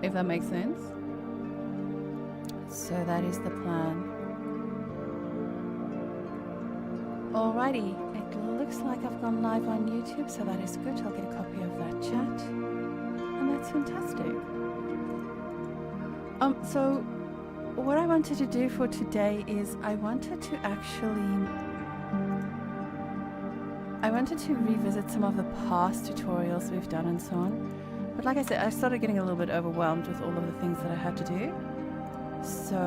if that makes sense. So that is the plan. Alrighty, it looks like I've gone live on YouTube, so that is good. I'll get a copy of that chat, and that's fantastic. So what I wanted to do for today is I wanted to revisit some of the past tutorials we've done and so on. But like I said, I started getting a little bit overwhelmed with all of the things that I had to do. So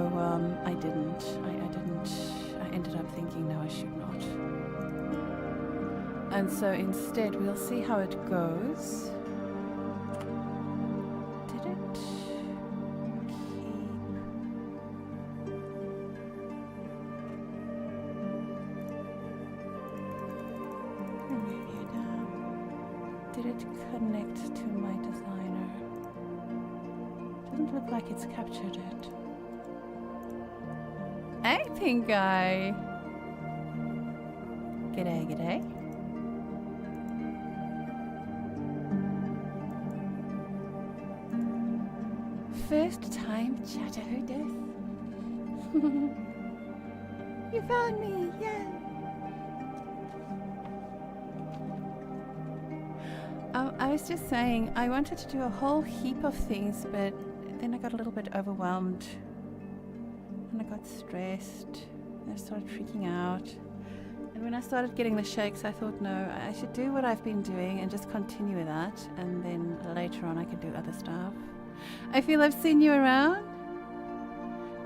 I didn't. I ended up thinking, no, I should not. And so instead, we'll see how it goes. Did it keep... Did it connect to my designer? Doesn't look like it's captured it. Hey, pink guy. G'day, g'day. First time chatter, who does? You found me, yay! I was just saying, I wanted to do a whole heap of things, but then I got a little bit overwhelmed. And I got stressed. And I started freaking out. And when I started getting the shakes, I thought, no, I should do what I've been doing and just continue with that. And then later on, I could do other stuff. I feel I've seen you around.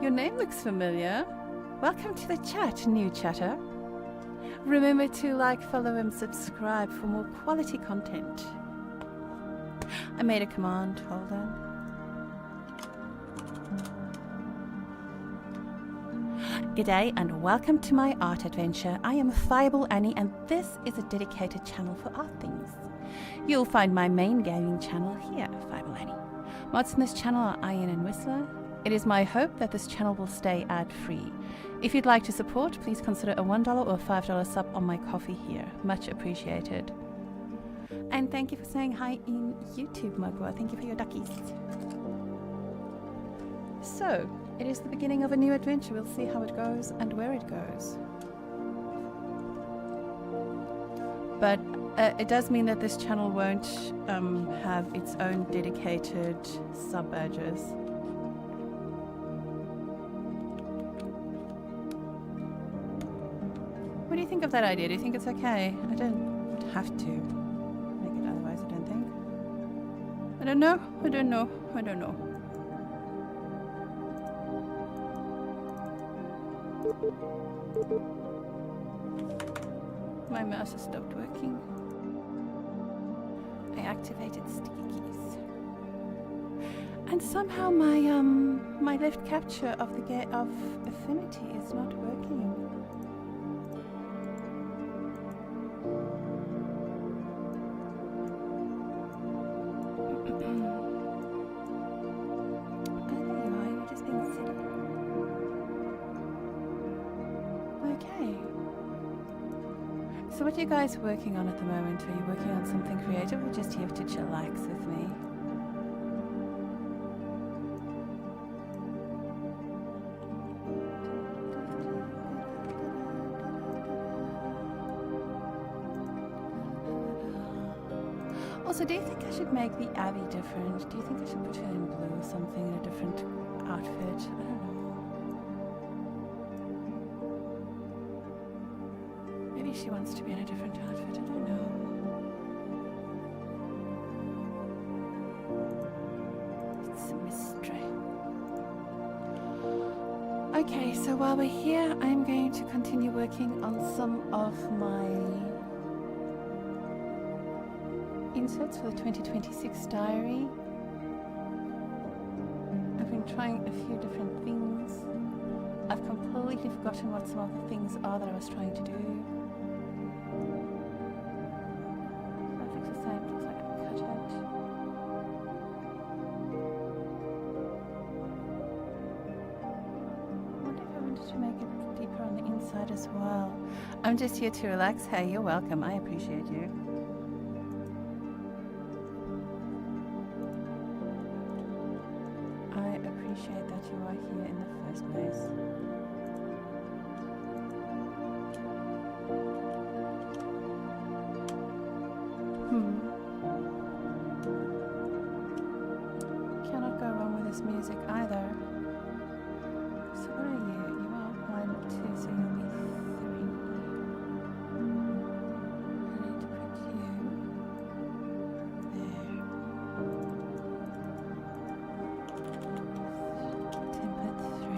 Your name looks familiar. Welcome to the chat, new chatter. Remember to like, follow, and subscribe for more quality content. I made a command. Hold on. G'day and welcome to my art adventure. I am Fireball Annie and this is a dedicated channel for art things. You'll find my main gaming channel here, Fireball Annie. Mods in this channel are Ian and Whistler. It is my hope that this channel will stay ad-free. If you'd like to support, please consider a $1 or $5 sub on my coffee here. Much appreciated. And thank you for saying hi in YouTube, Mogwa. Thank you for your duckies. So, it is the beginning of a new adventure. We'll see how it goes and where it goes. But it does mean that this channel won't have its own dedicated sub-badges. What do you think of that idea? Do you think it's okay? I don't have to make it otherwise, I don't think. I don't know. I don't know. I don't know. My mouse has stopped working. I activated sticky keys. And somehow my my left capture of the of Affinity is not working. So what are you guys working on at the moment? Are you working on something creative or just here to chillax with me? Also, do you think I should make the Abby different? Do you think I should put her in blue or something, in a different outfit? I don't know. She wants to be in a different outfit, I don't know. It's a mystery. Okay, so while we're here, I'm going to continue working on some of my inserts for the 2026 diary. I've been trying a few different things. I've completely forgotten what some of the things are that I was trying to do. As well. I'm just here to relax. Hey, you're welcome. I appreciate you. appreciate that you are here in the first place. Cannot go wrong with this music either. So what are you? You are 1, 2, so you'll be 3. I need to put you there. Temper 3.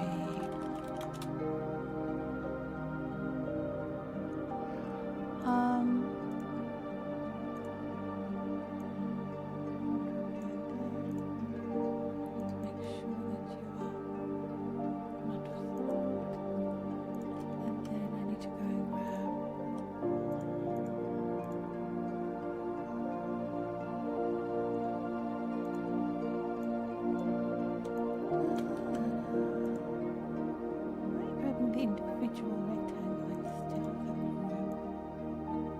Individual rectangle instead of the room.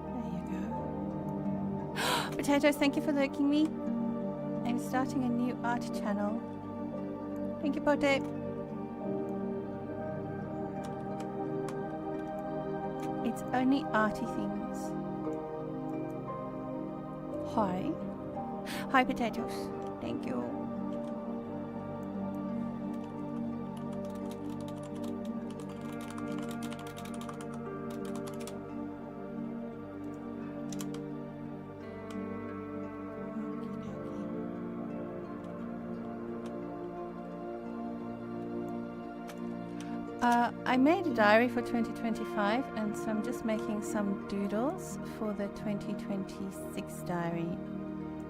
There you go. Potatoes, thank you for lurking me. I'm starting a new art channel. Thank you, Pote. It's only arty things. Hi. Hi, Potatoes. Thank you. I made a diary for 2025, and so I'm just making some doodles for the 2026 diary.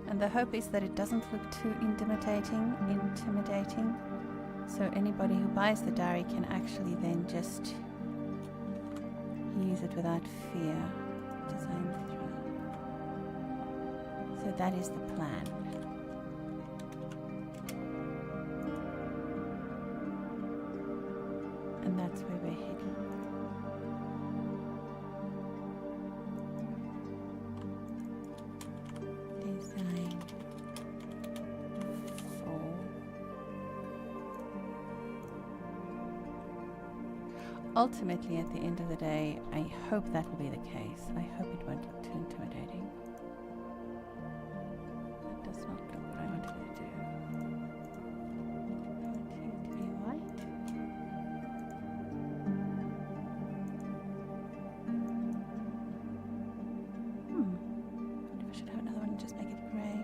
And the hope is that it doesn't look too intimidating, so anybody who buys the diary can actually then just use it without fear. Design 3. So that is the plan. And that's where we're heading. Design 4. Ultimately, at the end of the day, I hope that will be the case. I hope it won't look too intimidating. That does not look what I wanted to do. I want you to be white. I should have another one and just make it grey.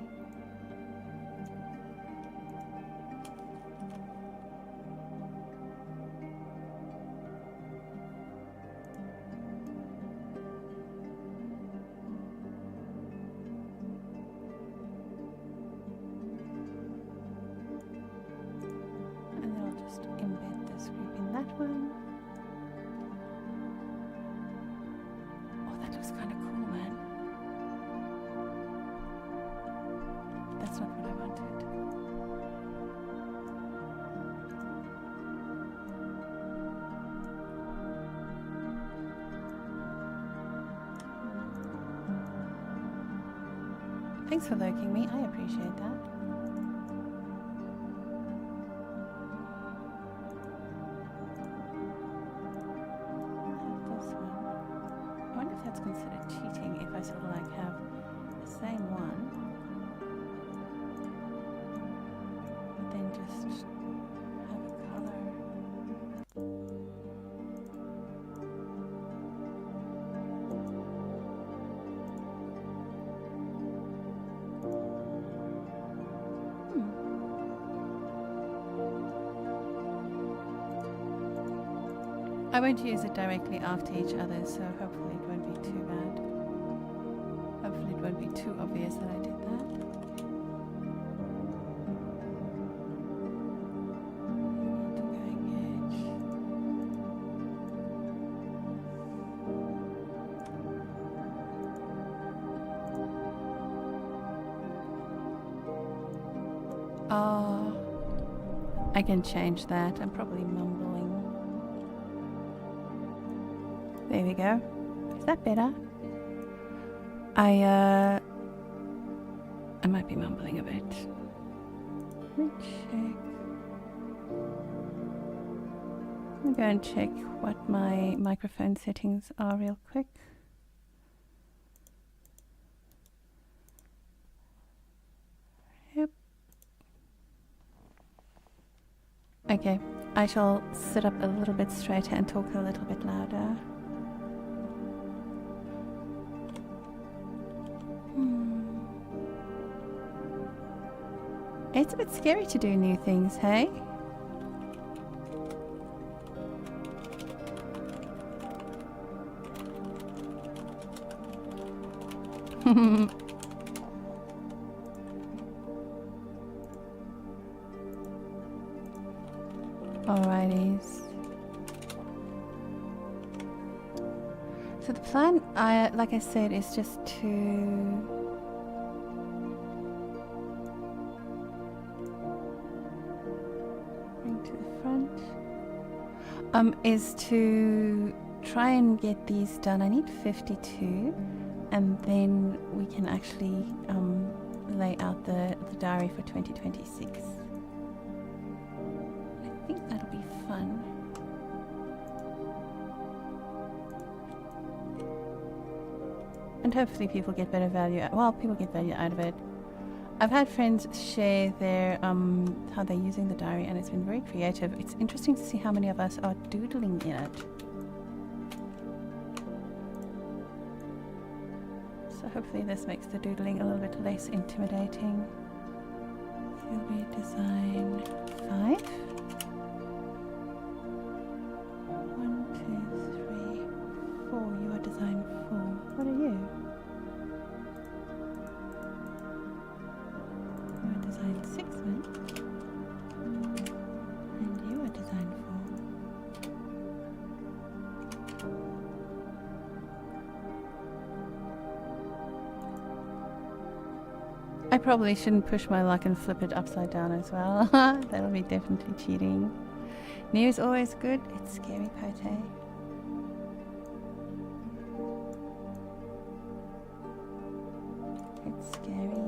And then I'll just embed this group in that one. Oh, that looks kind of cool, man. That's not what I wanted. Thanks for lurking me. I appreciate that. This one. I wonder if that's considered cheating if I sort of like have the same one. Then just have a color. I won't use it directly after each other, so hopefully it won't be too bad. Hopefully it won't be too obvious that I did that. Oh, I can change that. I'm probably mumbling. There we go. Is that better? I might be mumbling a bit. Let me check. Let me go and check what my microphone settings are real quick. Yep. Okay, I shall sit up a little bit straighter and talk a little bit louder. It's a bit scary to do new things, hey? Alrighties. So the plan, like I said, is just to bring to the front. Is to try and get these done. I need 52, and then we can actually lay out the diary for 2026. I think that'll be fun. And hopefully people get better value. Well, people get value out of it. I've had friends share their how they're using the diary, and it's been very creative. It's interesting to see how many of us are doodling in it. So hopefully this makes the doodling a little bit less intimidating. So it'll be design 5. 1, 2, 3, 4. You are design 4. What are you? You are design 6, man. And you are design 4. I probably shouldn't push my luck and flip it upside down as well. That'll be definitely cheating. New is always good. It's scary, Pote. It's scary.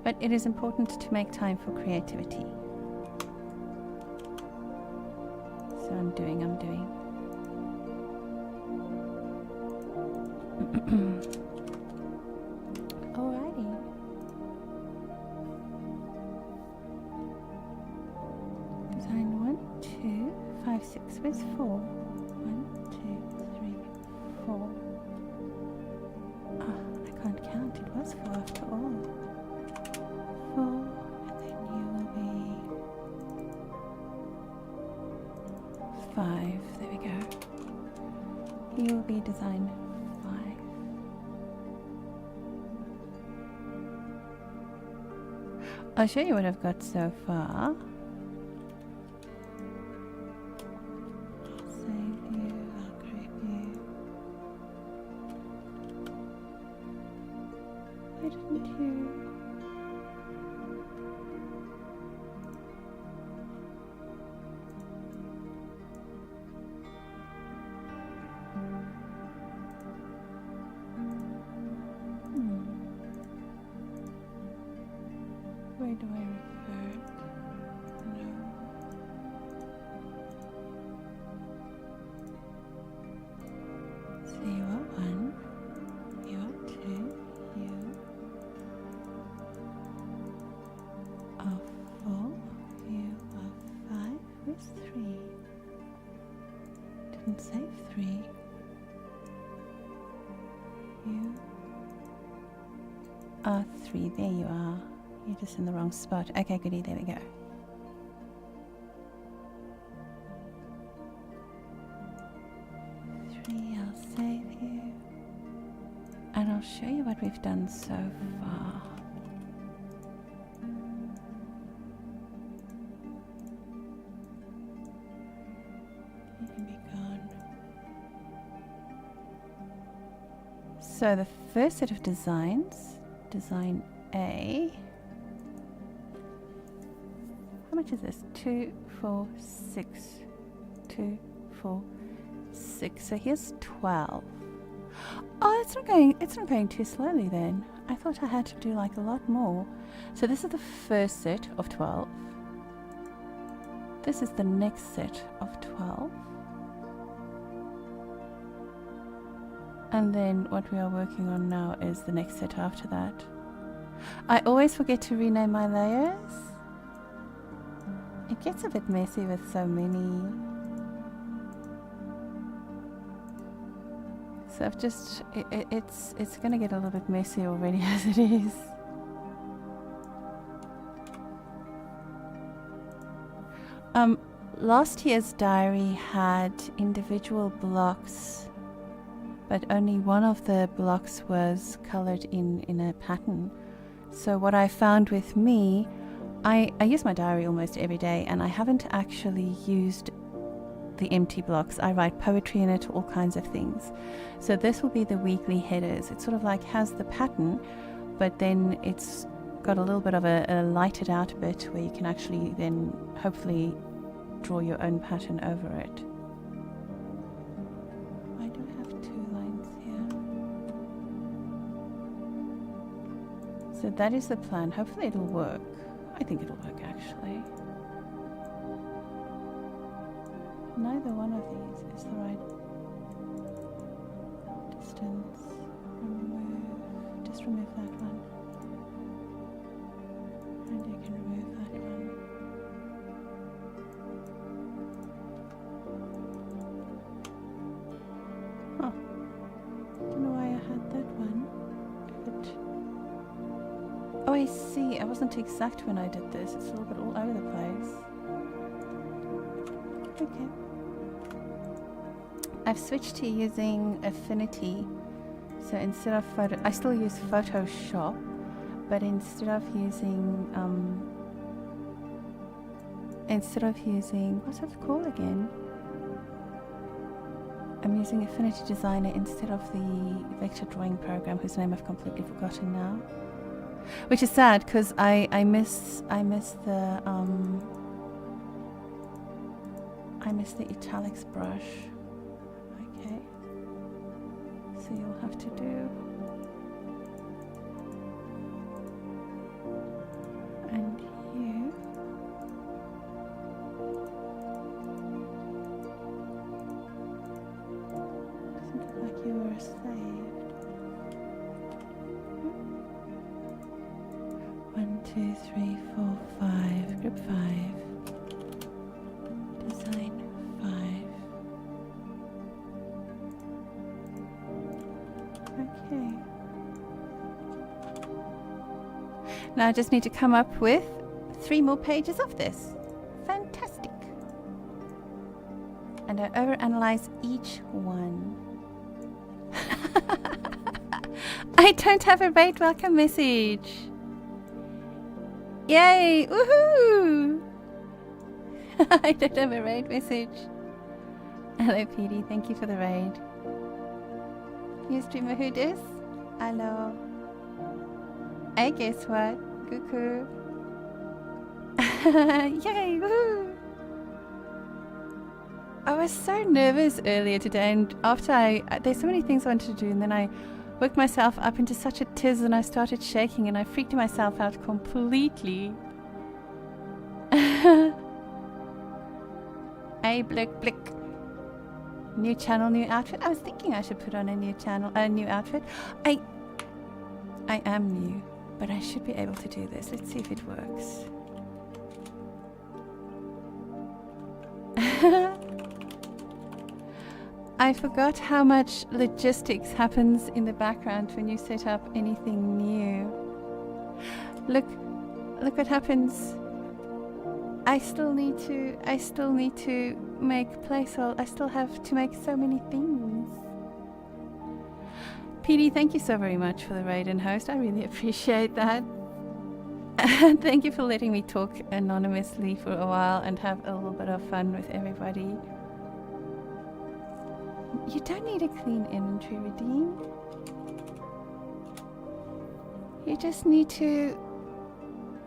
But it is important to make time for creativity. So I'm doing. Alrighty. Design 1, 2, 5, 6. Where's 4? 1, 2, 3, 4. Ah, I can't count. It was 4 after all. 4, and then you will be 5. There we go. You will be design 5. I'll show you what I've got so far. I'll save you, I'll grab you. Why didn't you? Where do I refer it? No. So you are 1, you are 2, you are 4, you are 5. Where's 3? Didn't save 3. You are 3. There you are. You're just in the wrong spot. Okay, goody, there we go. I'll save you. And I'll show you what we've done so far. You can be gone. So the first set of designs, design A. How much is this? 2, 4, 6. 2, 4, 6. So here's 12. Oh, it's not going too slowly then. I thought I had to do like a lot more. So this is the first set of 12. This is the next set of 12. And then what we are working on now is the next set after that. I always forget to rename my layers. It gets a bit messy with so many. So I've just, it's gonna get a little bit messy already as it is. Last year's diary had individual blocks, but only one of the blocks was colored in a pattern. So what I found with me, I use my diary almost every day, and I haven't actually used the empty blocks. I write poetry in it, all kinds of things. So this will be the weekly headers. It sort of like has the pattern, but then it's got a little bit of a lighted out bit where you can actually then hopefully draw your own pattern over it. I do have 2 lines here. So that is the plan. Hopefully it'll work. I think it'll work actually. Neither one of these is the right distance. Remove. Just remove that one. And you can remove that one. Huh. Don't know why I had that one. Oh, I see. I wasn't exact when I did this. It's a little bit all over the place. Okay. I've switched to using Affinity. So instead of photo, I still use Photoshop, but instead of using what's it called again? I'm using Affinity Designer instead of the vector drawing program, whose name I've completely forgotten now. Which is sad because I miss the italics brush. Okay. So you'll have to do, and you doesn't look like you were saved. 1, 2, 3, 4, 5. Group 5. Design 5. Okay. Now I just need to come up with 3 more pages of this. Fantastic. And I overanalyze each one. I don't have a rate welcome message. Yay! Woohoo! I don't have a raid message. Hello PD, thank you for the raid. New streamer who dis? Hello. Hey, guess what? Cuckoo. Yay! Woohoo! I was so nervous earlier today, and after there's so many things I wanted to do, and then I worked myself up into such a tiz and I started shaking and I freaked myself out completely. Hey, blick blick. New channel, new outfit. I was thinking I should put on a new channel, a new outfit. I am new, but I should be able to do this. Let's see if it works. I forgot how much logistics happens in the background when you set up anything new. Look what happens. I still need to make placeholder. I still have to make so many things. PD, thank you so very much for the raid and host. I really appreciate that. And thank you for letting me talk anonymously for a while and have a little bit of fun with everybody. You don't need a clean inventory, Redeem. You just need to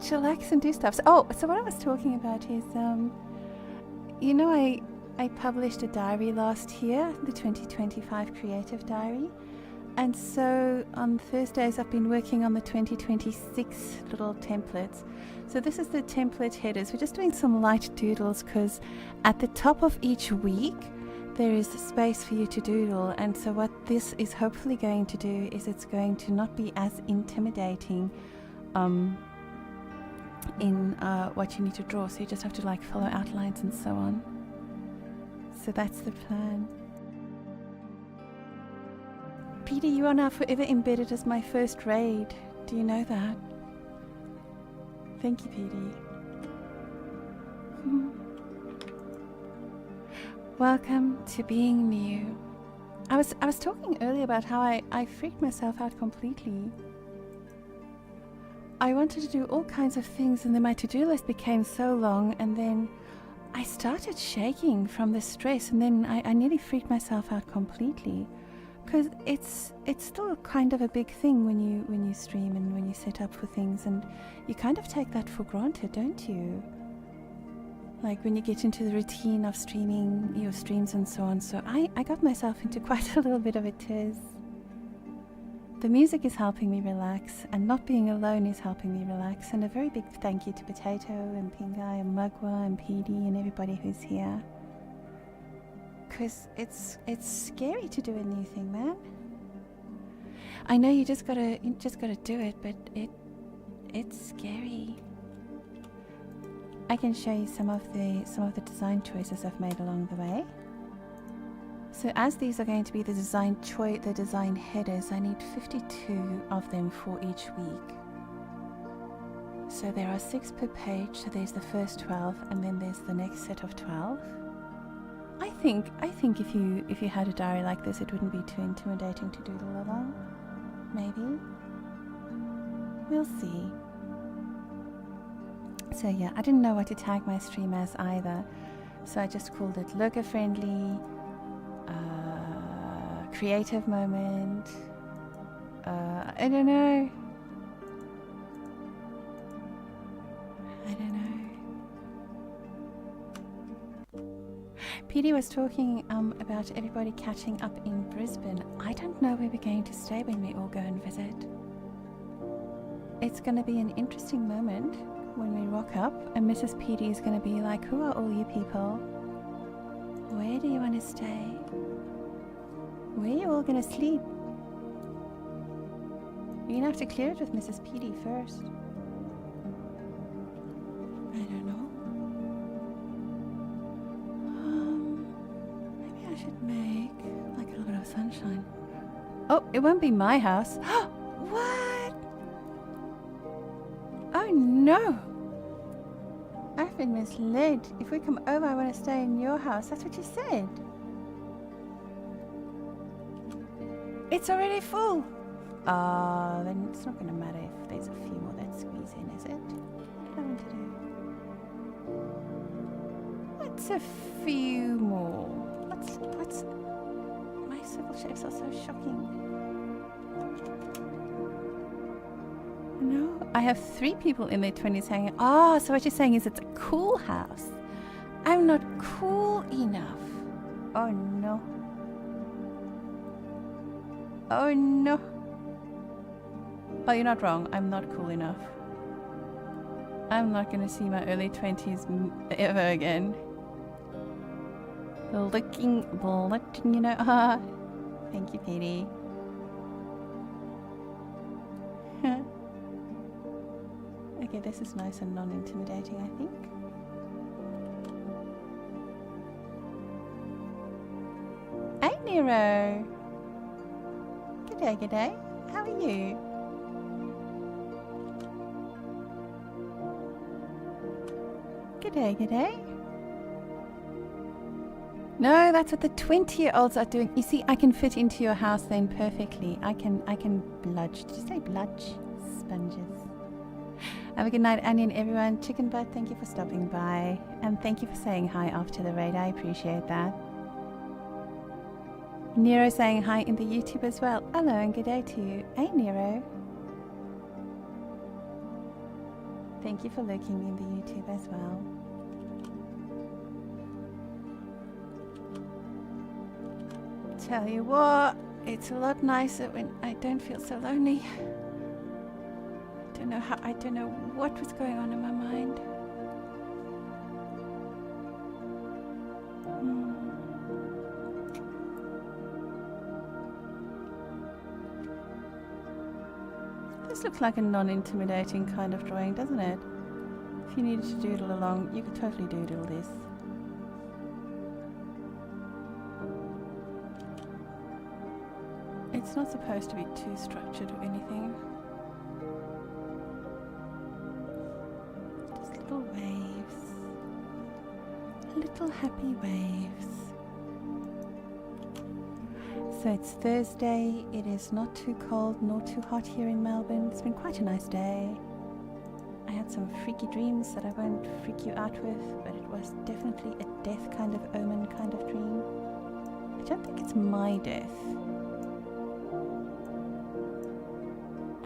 chillax and do stuff. So what I was talking about is, you know, I published a diary last year, the 2025 Creative Diary, And so on Thursdays I've been working on the 2026 little templates. So this is the template headers. We're just doing some light doodles because at the top of each week there is space for you to doodle. And so what this is hopefully going to do is it's going to not be as intimidating in what you need to draw. So you just have to like follow outlines and so on. So that's the plan. Peter, you are now forever embedded as my first raid. Do you know that? Thank you, Petey. Welcome to being new. I was talking earlier about how I freaked myself out completely. I wanted to do all kinds of things and then my to-do list became so long and then I started shaking from the stress and then I nearly freaked myself out completely. Because it's still kind of a big thing when you stream and when you set up for things, and you kind of take that for granted, don't you? Like when you get into the routine of streaming your streams and so on. So I got myself into quite a little bit of a tiz. The music is helping me relax, and not being alone is helping me relax. And a very big thank you to Potato and Pingai and Mugwa and PD and everybody who's here. Because it's scary to do a new thing, man. I know you just gotta do it, but it's scary. I can show you some of the design choices I've made along the way. So as these are going to be the design headers, I need 52 of them for each week. So there are 6 per page. So there's the first 12, and then there's the next set of 12. I think if you had a diary like this, it wouldn't be too intimidating to doodle along. Maybe. We'll see. So yeah, I didn't know what to tag my stream as either, so I just called it lurker friendly, creative moment. I don't know. Petey was talking about everybody catching up in Brisbane. I don't know where we're going to stay when we all go and visit. It's going to be an interesting moment when we rock up and Mrs. Petey is going to be like, who are all you people? Where do you want to stay? Where are you all going to sleep? You're going to have to clear it with Mrs. Petey first. I don't know. Maybe I should make like a little bit of sunshine. Oh, it won't be my house. What? Oh no! I've been misled. If we come over, I want to stay in your house. That's what you said. It's already full. Then it's not going to matter if there's a few more that squeeze in, is it? What do I want to do? What's a few more? What's... My circle shapes are so shocking. No, I have 3 people in their 20s hanging. Oh, so what you're saying is it's a cool house. I'm not cool enough. Oh no. Oh no. Oh, you're not wrong. I'm not cool enough. I'm not going to see my early 20s ever again. Looking, you know. Thank you, Petey. Okay, this is nice and non-intimidating, I think. Hey, Nero. G'day, g'day. How are you? G'day, g'day. No, that's what the 20-year-olds are doing. You see, I can fit into your house then perfectly. I can bludge. Did you say bludge? Sponges. Have a good night, Onion, everyone. Chicken Butt, thank you for stopping by. And thank you for saying hi after the raid. I appreciate that. Nero saying hi in the YouTube as well. Hello and good day to you. Hey, Nero. Thank you for lurking in the YouTube as well. Tell you what, It's a lot nicer when I don't feel so lonely. I don't know what was going on in my mind. This looks like a non-intimidating kind of drawing, doesn't it? If you needed to doodle along, you could totally doodle this. It's not supposed to be too structured or anything. Just little waves. Little happy waves. So it's Thursday. It is not too cold nor too hot here in Melbourne. It's been quite a nice day. I had some freaky dreams that I won't freak you out with, but it was definitely a death kind of omen kind of dream. I don't think it's my death.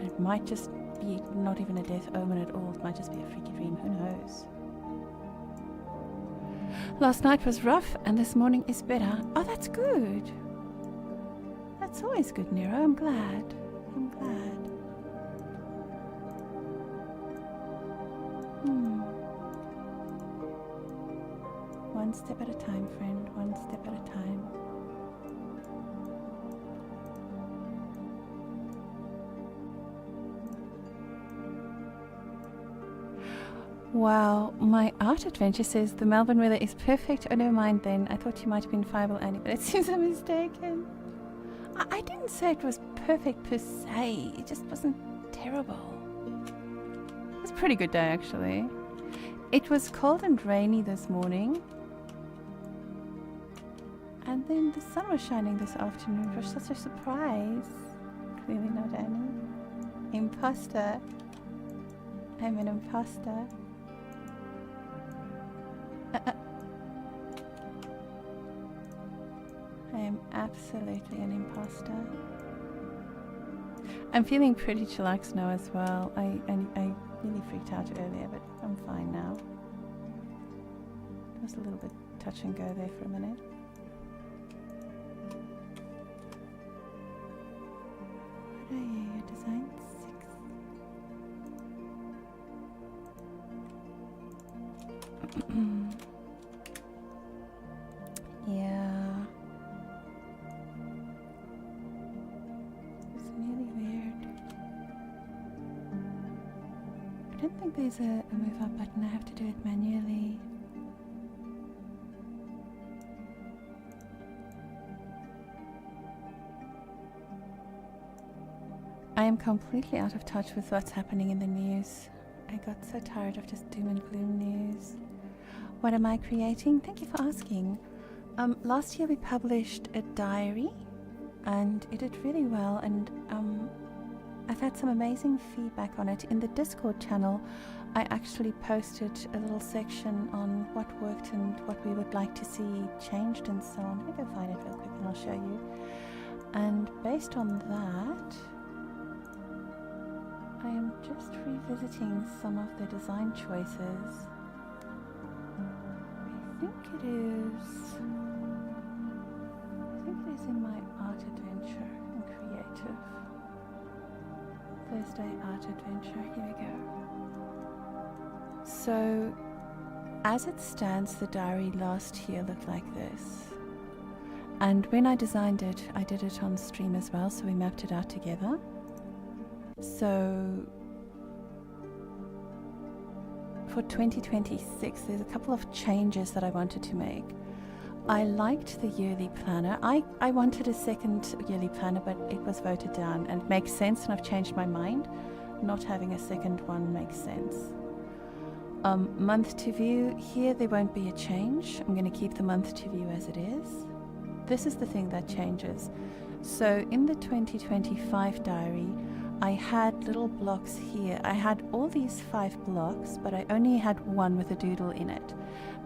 It might just be not even a death omen at all. It might just be a freaky dream. Who knows? Last night was rough and this morning is better. Oh, that's good. That's always good, Nero. I'm glad. I'm glad. One step at a time, friend. One step at a time. Wow, my art adventure says the Melbourne weather is perfect. Oh, never mind then. I thought you might have been Fireball Annie, but it seems I'm mistaken. I didn't say it was perfect per se. It just wasn't terrible. It was a pretty good day, actually. It was cold and rainy this morning. And then the sun was shining this afternoon. It was such a surprise. Clearly not Annie. Imposter. I'm an imposter. I am absolutely an imposter. I'm feeling pretty chillax now as well. I really freaked out earlier, but I'm fine now. It was a little bit touch and go there for a minute. What are you? Your design 6. Yeah. It's really weird. I don't think there's a move up button. I have to do it manually. I am completely out of touch with what's happening in the news. I got so tired of just doom and gloom news. What am I creating? Thank you for asking. Last year we published a diary and it did really well, and I've had some amazing feedback on it. In the Discord channel, I actually posted a little section on what worked and what we would like to see changed and so on. Let me go find it real quick and I'll show you. And based on that, I am just revisiting some of the design choices. I think it is in my art adventure and creative. Thursday art adventure, here we go. So, as it stands, the diary last year looked like this. And when I designed it, I did it on stream as well, so we mapped it out together. So for 2026, there's a couple of changes that I wanted to make. I liked the yearly planner. I wanted a second yearly planner, but it was voted down, and it makes sense, and I've changed my mind. Not having a second one makes sense. Month to view, here there won't be a change. I'm going to keep the month to view as it is. This is the thing that changes. So in the 2025 diary, I had little blocks here. I had all these 5 blocks, but I only had one with a doodle in it.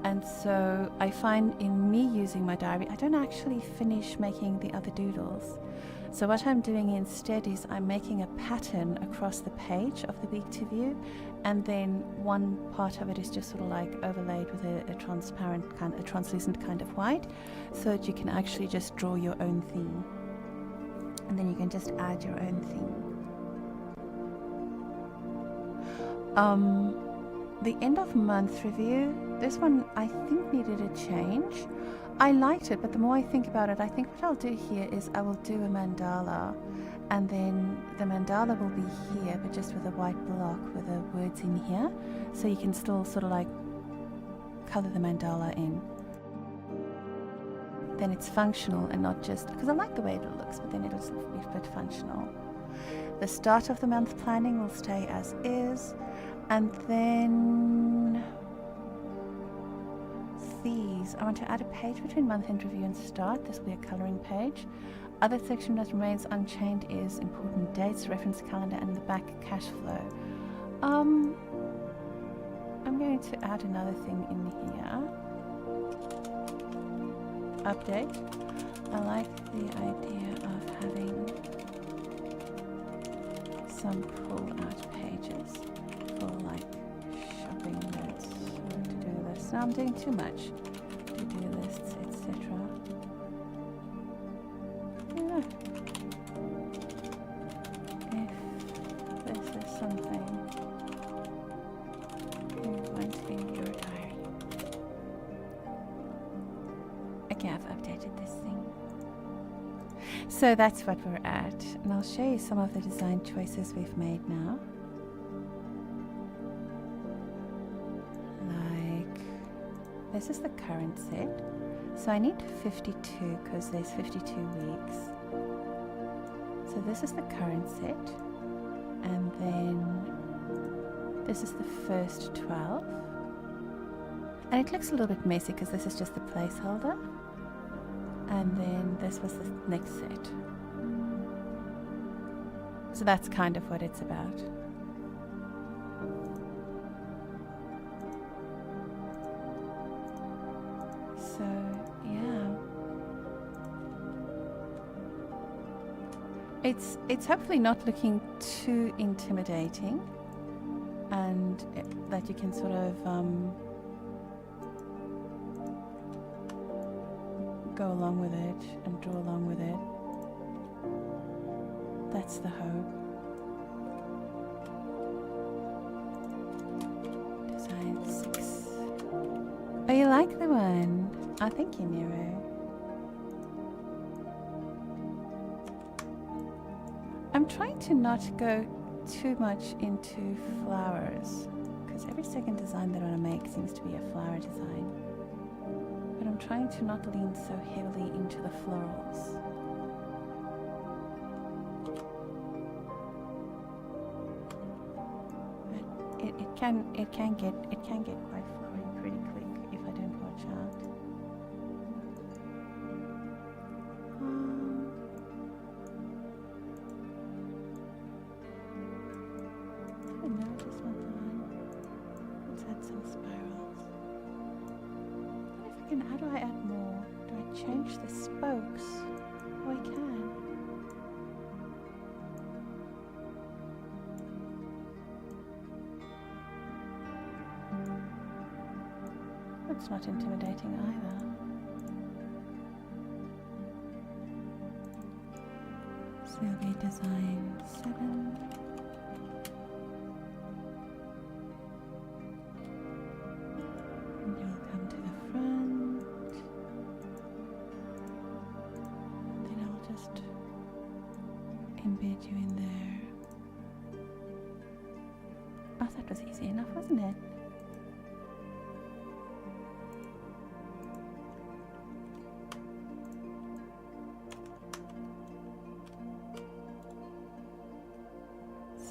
And so I find in me using my diary, I don't actually finish making the other doodles. So what I'm doing instead is I'm making a pattern across the page of the week to view, and then one part of it is just sort of like overlaid with a transparent kind, a translucent kind of white, so that you can actually just draw your own theme. And then you can just add your own thing. The end of month review, this one I think needed a change. I liked it, but the more I think about it, I think what I'll do here is I will do a mandala, and then the mandala will be here, but just with a white block with the words in here, so you can still sort of like color the mandala in. Then it's functional and not just, because I like the way it looks, but then it'll be a bit functional. The start of the month planning will stay as is, and then these, I want to add a page between month end review and start. This will be a coloring page. Other section that remains unchanged is important dates, reference calendar, and the back cash flow. I'm going to add another thing in here. Update. I like the idea of having some pull-out pages for like shopping lists or to-do lists. Now I'm doing too much. To-do lists, etc. Yeah. If this is something you want in your diary. Okay, I've updated this thing. So that's what we're at, and I'll show you some of the design choices we've made now. Like, this is the current set, so I need 52 because there's 52 weeks. So this is the current set, and then this is the first 12. And it looks a little bit messy because this is just the placeholder. And then this was the next set. So that's kind of what it's about. So, yeah. It's hopefully not looking too intimidating, and that you can sort of go along with it and draw along with it. That's the hope. Design 6. Oh, you like the one? Oh, thank you, Nero. I'm trying to not go too much into flowers, because every second design that I want to make seems to be a flower design. But I'm trying to not lean so heavily into the florals. But it can get quite flowery pretty quick if I don't watch out. I don't know, I just want the line. Let's add some spirals. How do I add more? Do I change the spokes? Oh, I can. That's not intimidating either. So it'll be design 7. And you'll come to the front. Just embed you in there. Oh, that was easy enough, wasn't it?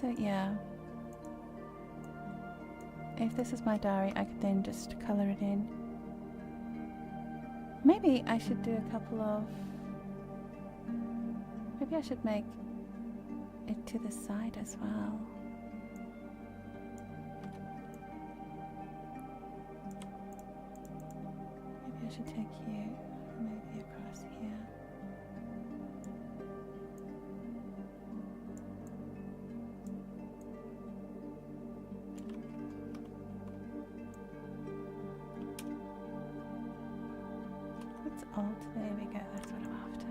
So yeah, if this is my diary, I could then just color it in. Maybe I should do a couple of, maybe I should make it to the side as well. Maybe I should take you and maybe across here. What's alt? There we go, that's what I'm after.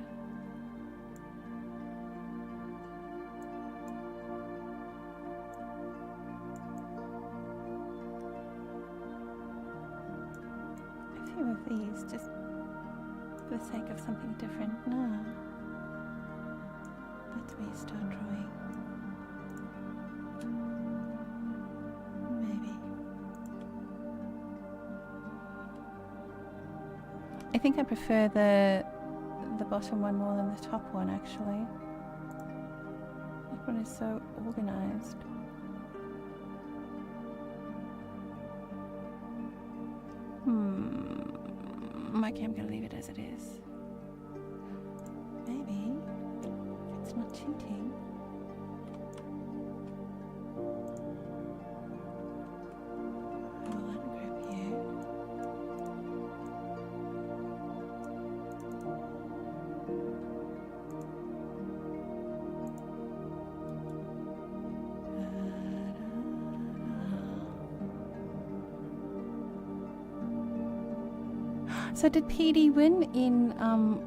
few of these just for the sake of something different. No. That's where you start drawing. Maybe. I think I prefer the bottom one more than the top one, actually. That one is so organized. Okay, I'm gonna leave it as it is. Maybe, if it's not cheating. I will ungroup you. So did PD win in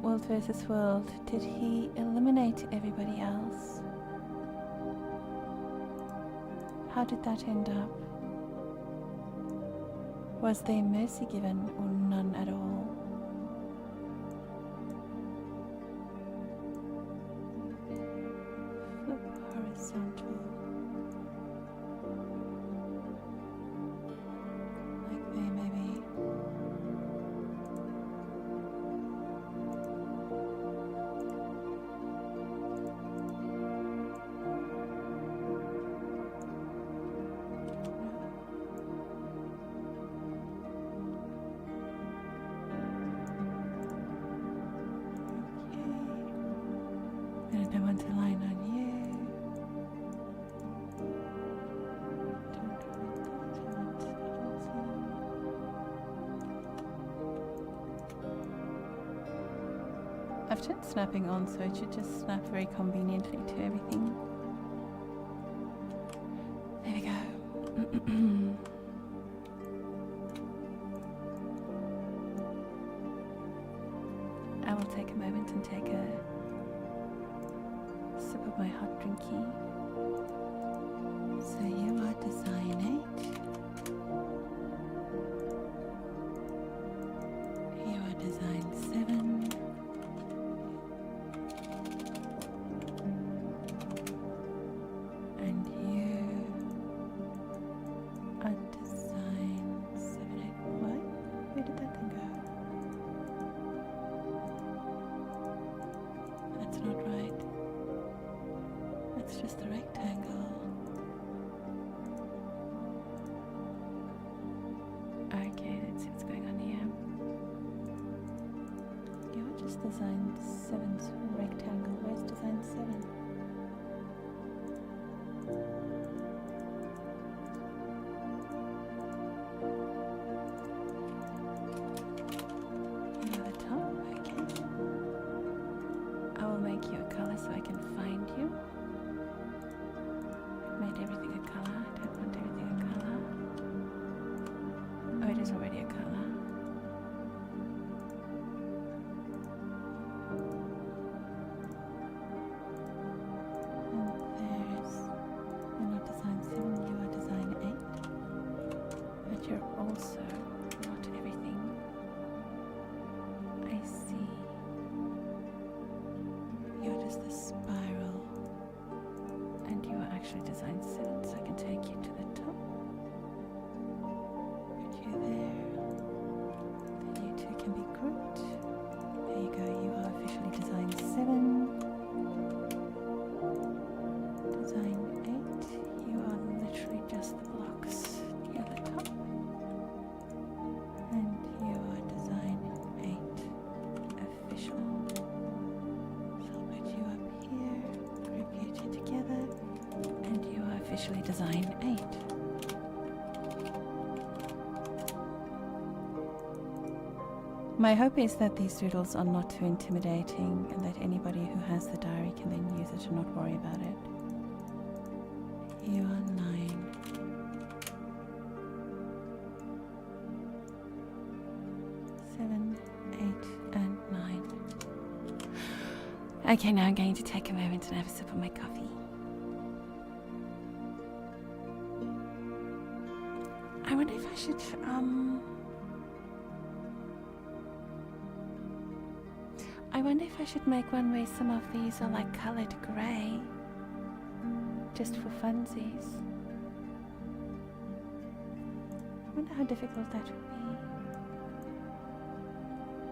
World vs. World? Did he eliminate everybody else? How did that end up? Was there mercy given or none at all? Flip horizontal. Like there, maybe. I don't want to line on you. I've turned snapping on, so it should just snap very conveniently to everything. There we go. I will take a moment and take a sip of my hot drinky. So you are design 8. You are design 7. And you are design 7, 8. What? Where did that thing go? That's not right. It's just the rectangle. Okay, let's see what's going on here. You're just design 7's rectangle. Where's design 7? You're the top, okay. I will make you a color so I can find you. Made everything a color. I don't want everything a color. Oh, it is already a color. And there's, you're not design 7, you are design 8. But you're also not everything. I see. You're just the spiral. And you are actually design 7, so I can take you to the top. Put you there. Then you two can be grouped. There you go, you are officially design 7. Design 8, you are literally just the blocks. You're the top. And you are design 8 official. So I'll put you up here, group you two together, and you are officially design 8. My hope is that these doodles are not too intimidating and that anybody who has the diary can then use it and not worry about it. You are 9. Seven, 8, and 9. Okay, now I'm going to take a moment and have a sip of my coffee. I wonder if I should, I wonder if I should make one where some of these are like colored grey, just for funsies. I wonder how difficult that would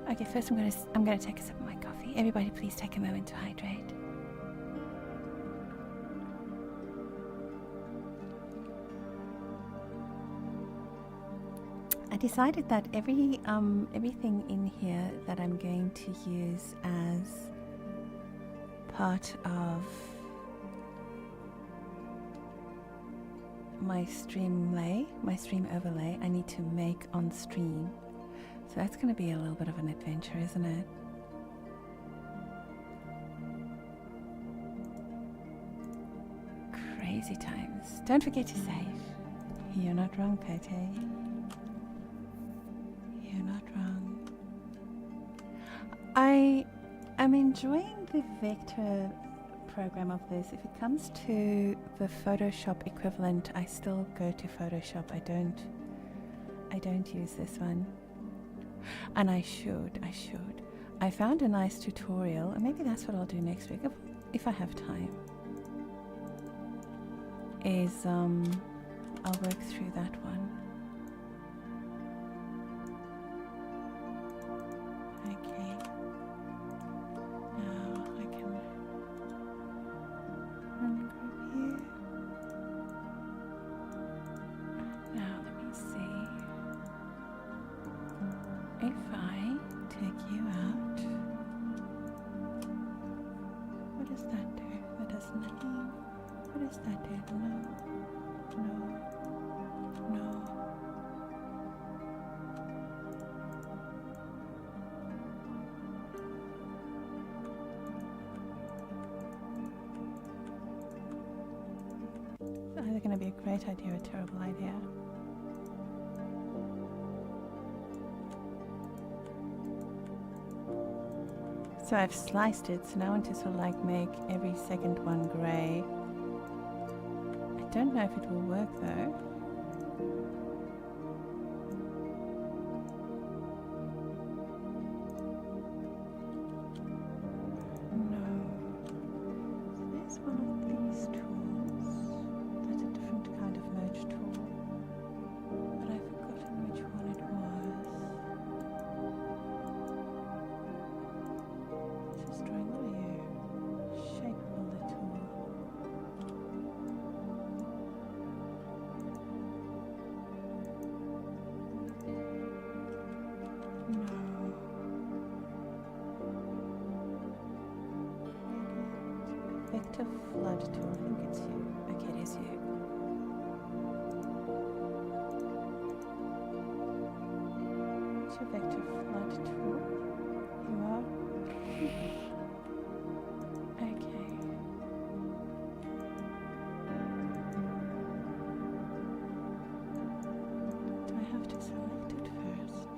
be. Okay, first I'm gonna take a sip of my coffee. Everybody, please take a moment to hydrate. I decided that everything in here that I'm going to use as part of my stream overlay, I need to make on stream. So that's going to be a little bit of an adventure, isn't it? Crazy times. Don't forget to save. You're not wrong, Pete. You're not wrong. I am enjoying the vector program of this. If it comes to the Photoshop equivalent, I still go to Photoshop. I don't use this one. And I should. I found a nice tutorial, and maybe that's what I'll do next week if I have time. I'll work through that one. Okay. Now I can ungroup here. Now let me see. If I take you out, what does that do? That does nothing. What does that do? No. It's either going to be a great idea or a terrible idea. So I've sliced it, so now I want to sort of like make every second one grey. I don't know if it will work though. No. So there's one of these tools. That's a different kind of merge tool. But I've forgotten which one it was. Just drawing the shape of the tool. No. Vector flood tool. I think it's you. Okay, it is you. What's your vector flood tool? You are? Okay. Do I have to select it first?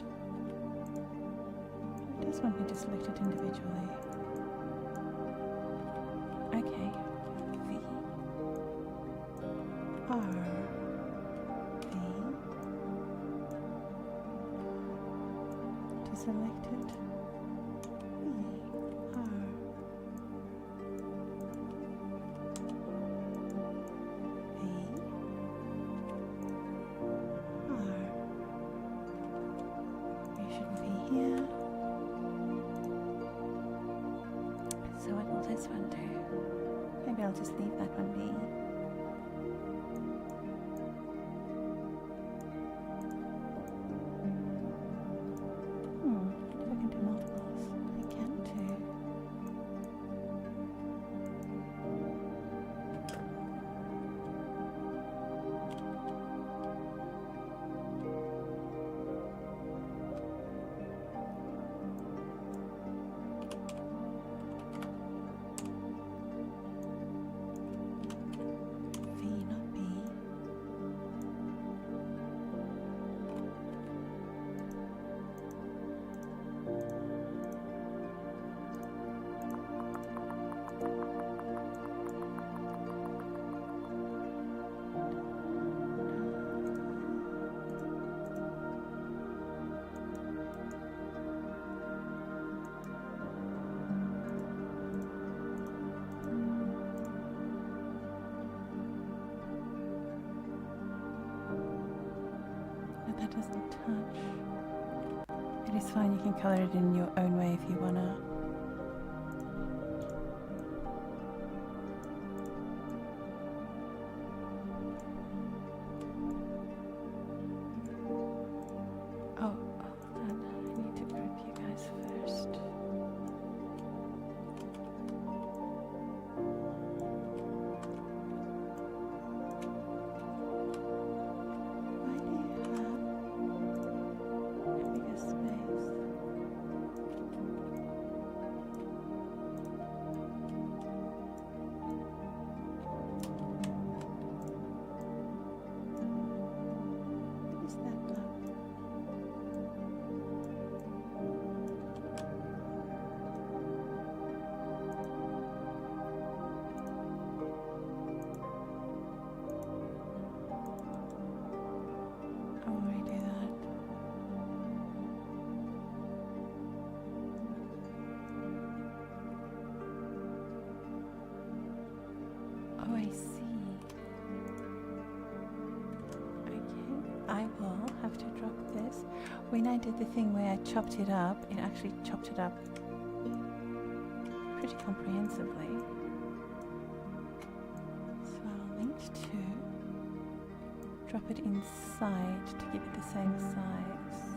It does want me to select it individually. Okay. V R V to select it. V R V R. You shouldn't be here. So what will this one do? Maybe I'll just leave that one be. If I can do multiples, I can too. much. It is fine, you can color it in your own way if you wanna. Oh, hold on. I need to group you guys first. Why do you have a bigger space? What is that now? I'll redo that. Oh, I see. Okay, I will have to drop this. When I did the thing where I chopped it up, it actually chopped it up pretty comprehensively. So I'll need to drop it inside to give it the same size.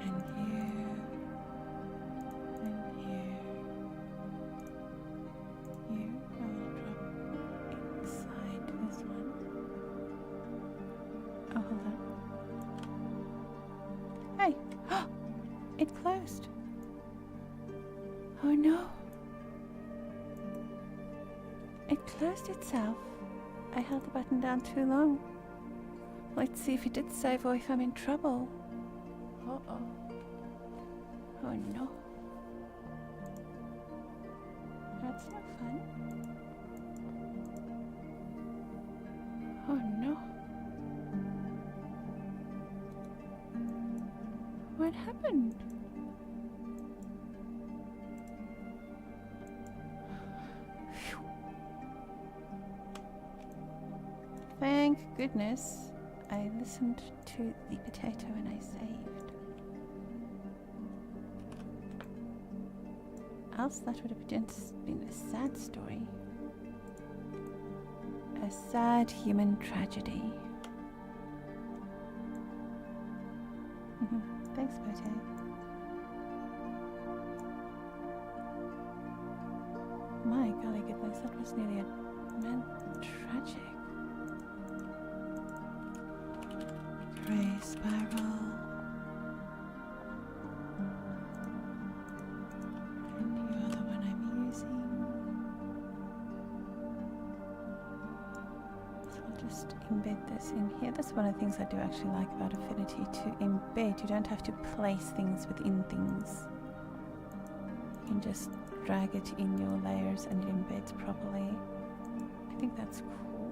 And you, and you, I will drop inside this one. Oh, hold on. Hey! It closed. Oh no. It closed itself. I held the button down too long. Let's see if it did save or if I'm in trouble. Uh-oh. Oh no. That's not fun. Oh no. What happened? Phew. Thank goodness I listened to the potato and I saved. Else that would have just been a sad story. A sad human tragedy. Thanks, Potato. My golly goodness, that was nearly a man tragic. Gray spiral. And you're the one I'm using. So I'll just embed this in here. That's one of the things I do actually like about Affinity, to embed. You don't have to place things within things. You can just drag it in your layers and it embeds properly. I think that's cool.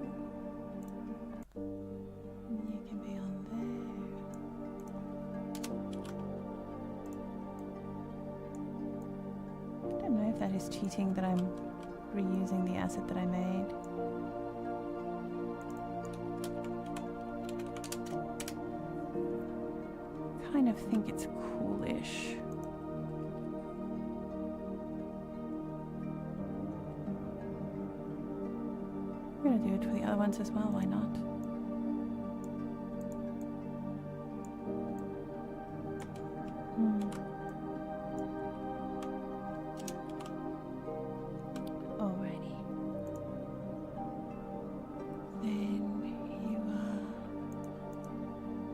And you can be on there. I don't know if that is cheating that I'm reusing the asset that I made. Kind of think it's coolish. I'm gonna do it for the other ones as well, why not? Alrighty. Then you are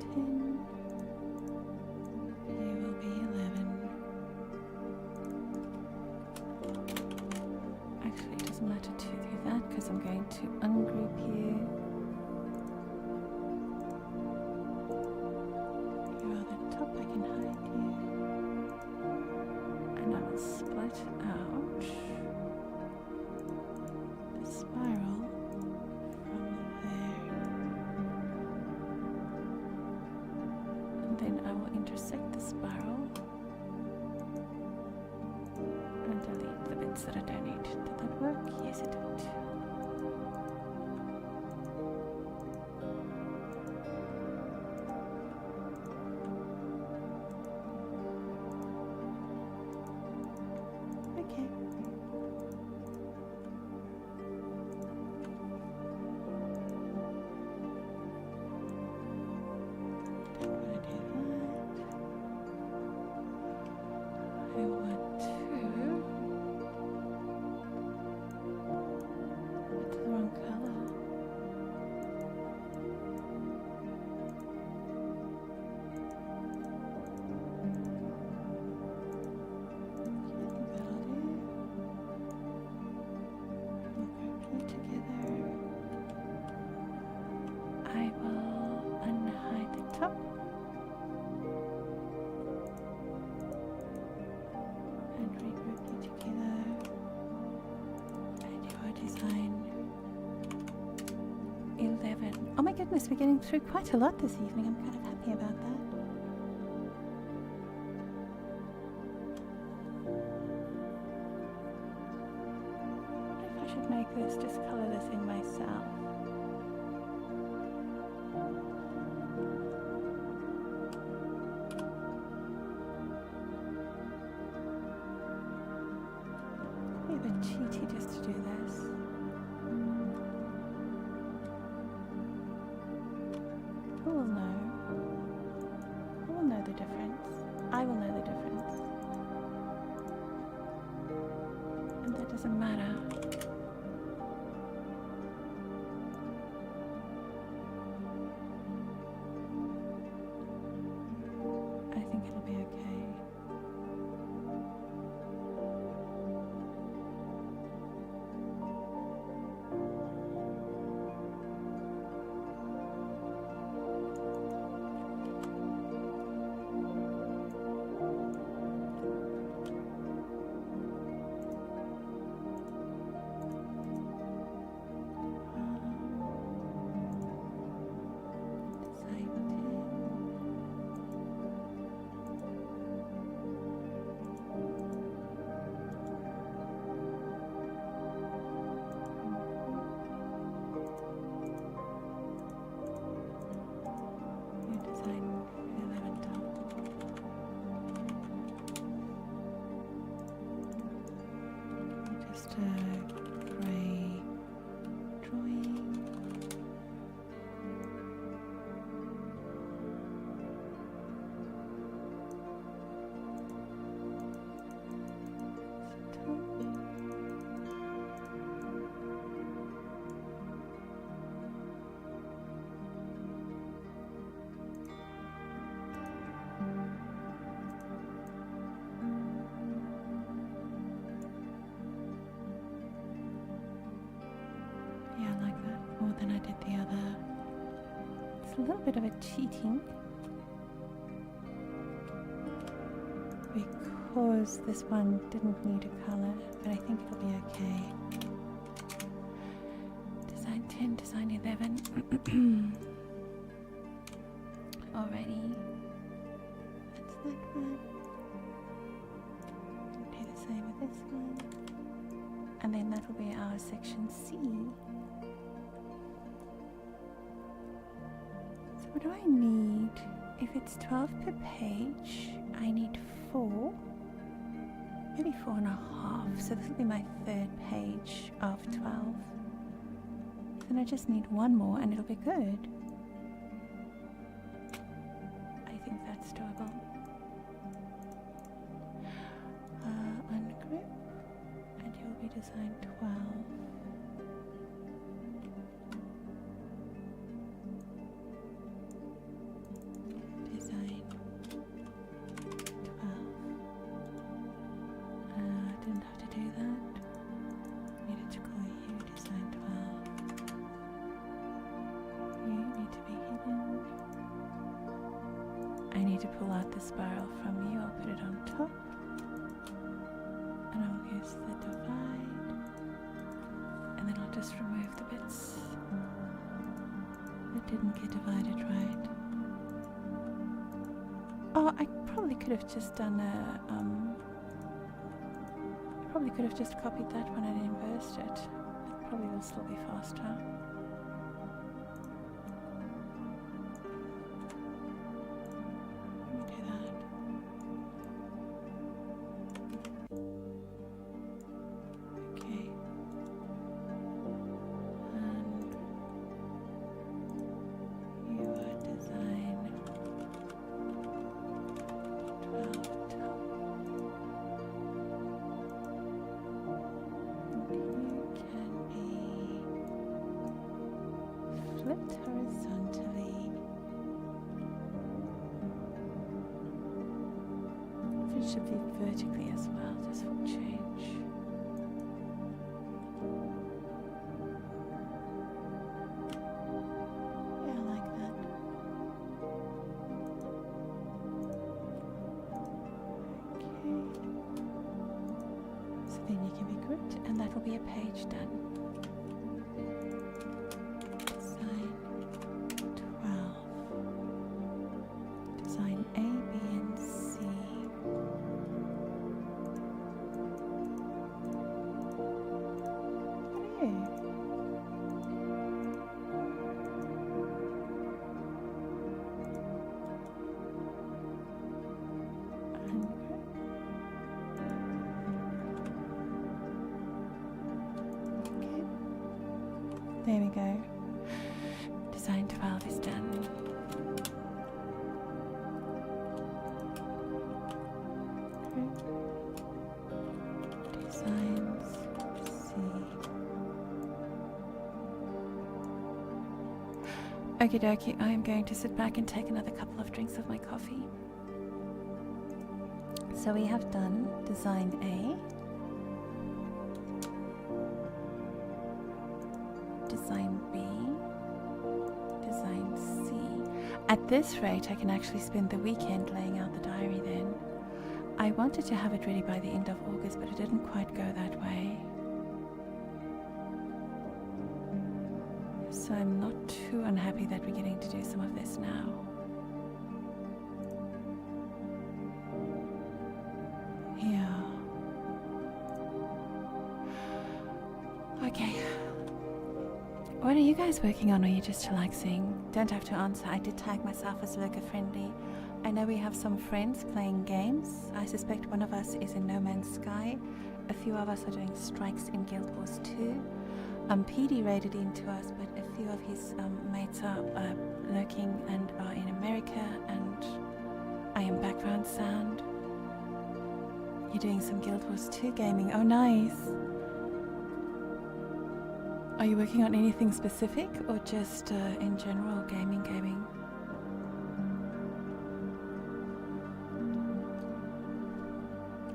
10. You will be 11. Actually, it doesn't matter to do that because I'm going to ungroup you. You are the top, I can hide you. And I will split out the spiral from there. And then I will intersect the spiral and delete the bits that I don't need. Did that work? Yes, it did. I will unhide the top and regroup you together and your design 11. Oh my goodness, we're getting through quite a lot this evening. I'm kind of happy about that. I wonder if I should make this, just colour this in myself. Be a bit cheaty just to do this. Who will know? Who will know the difference? I will know the difference. And that doesn't matter. I think it'll be okay. Grey drawing. Yeah, I like that more than I did the other. It's a little bit of a cheating because this one didn't need a color, but I think it'll be okay. Design 10, design 11. Alrighty. That's that one. Do the same with this one. And then that will be our section C. So what do I need? If it's 12 per page, I need 4, maybe 4.5. So this will be my third page of 12. Then I just need one more and it'll be good. I think that's doable. Ungrip, and you'll be design 12. Design 12. Didn't have to do that. Needed to call you design 12. You need to be hidden. I need to pull out the spiral from you. I'll put it on top. And I'll use the divide. And then I'll just remove the bits that didn't get divided right. Oh, I probably could have just done a, probably could have just copied that one and inversed it. That probably will still be faster. Let me do that. Okay. And you are design 12 top. You can be flipped horizontally. It should be vertically as well, just for change. Yeah, I that will be a page done. Design 12. Design A, B, and C. There we go. Design 12 is done. Designs C. Okie dokie, I am going to sit back and take another couple of drinks of my coffee. So we have done design A. Design B, design C. At this rate, I can actually spend the weekend laying out the diary then. I wanted to have it ready by the end of August, but it didn't quite go that way. So I'm not too unhappy that we're getting to do some of this now. Yeah. Okay. What are you guys working on, or are you just relaxing? Don't have to answer. I did tag myself as lurker friendly. I know we have some friends playing games. I suspect one of us is in No Man's Sky. A few of us are doing strikes in Guild Wars 2. PD raided into us, but a few of his mates are lurking and are in America, and I am background sound. You're doing some Guild Wars 2 gaming. Oh, nice. Are you working on anything specific, or just in general gaming?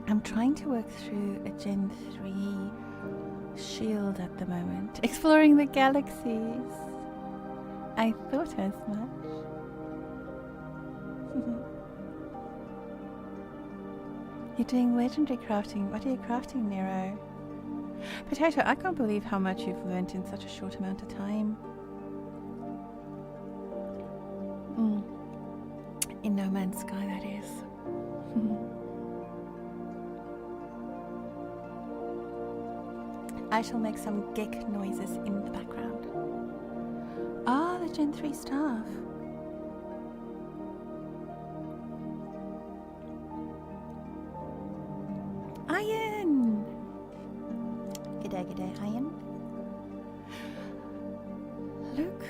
I'm trying to work through a Gen 3 shield at the moment. Exploring the galaxies. I thought as much. You're doing legendary crafting. What are you crafting, Nero? Potato, I can't believe how much you've learnt in such a short amount of time. In No Man's Sky, that is. I shall make some geek noises in the background. Ah, the Gen 3 staff. Iron! G'day, Iron. Look,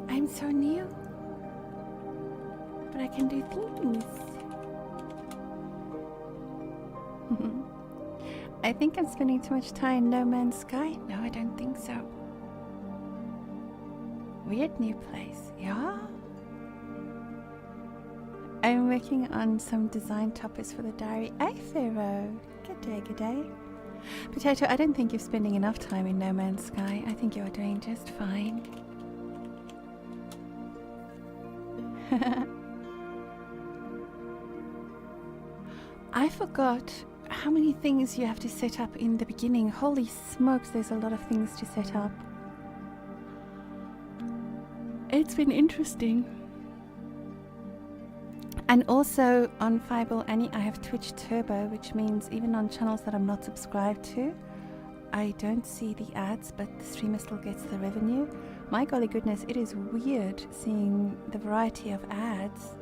I'm so new. But I can do things. I think I'm spending too much time in No Man's Sky. No, I don't think so. Weird new place, yeah? I'm working on some design topics for the diary. Hey, Pharaoh. G'day. Potato, I don't think you're spending enough time in No Man's Sky. I think you're doing just fine. I forgot how many things you have to set up in the beginning. Holy smokes, there's a lot of things to set up. It's been interesting. And also on Fireball Annie, I have Twitch Turbo, which means even on channels that I'm not subscribed to, I don't see the ads, but the streamer still gets the revenue. My golly goodness, it is weird seeing the variety of ads.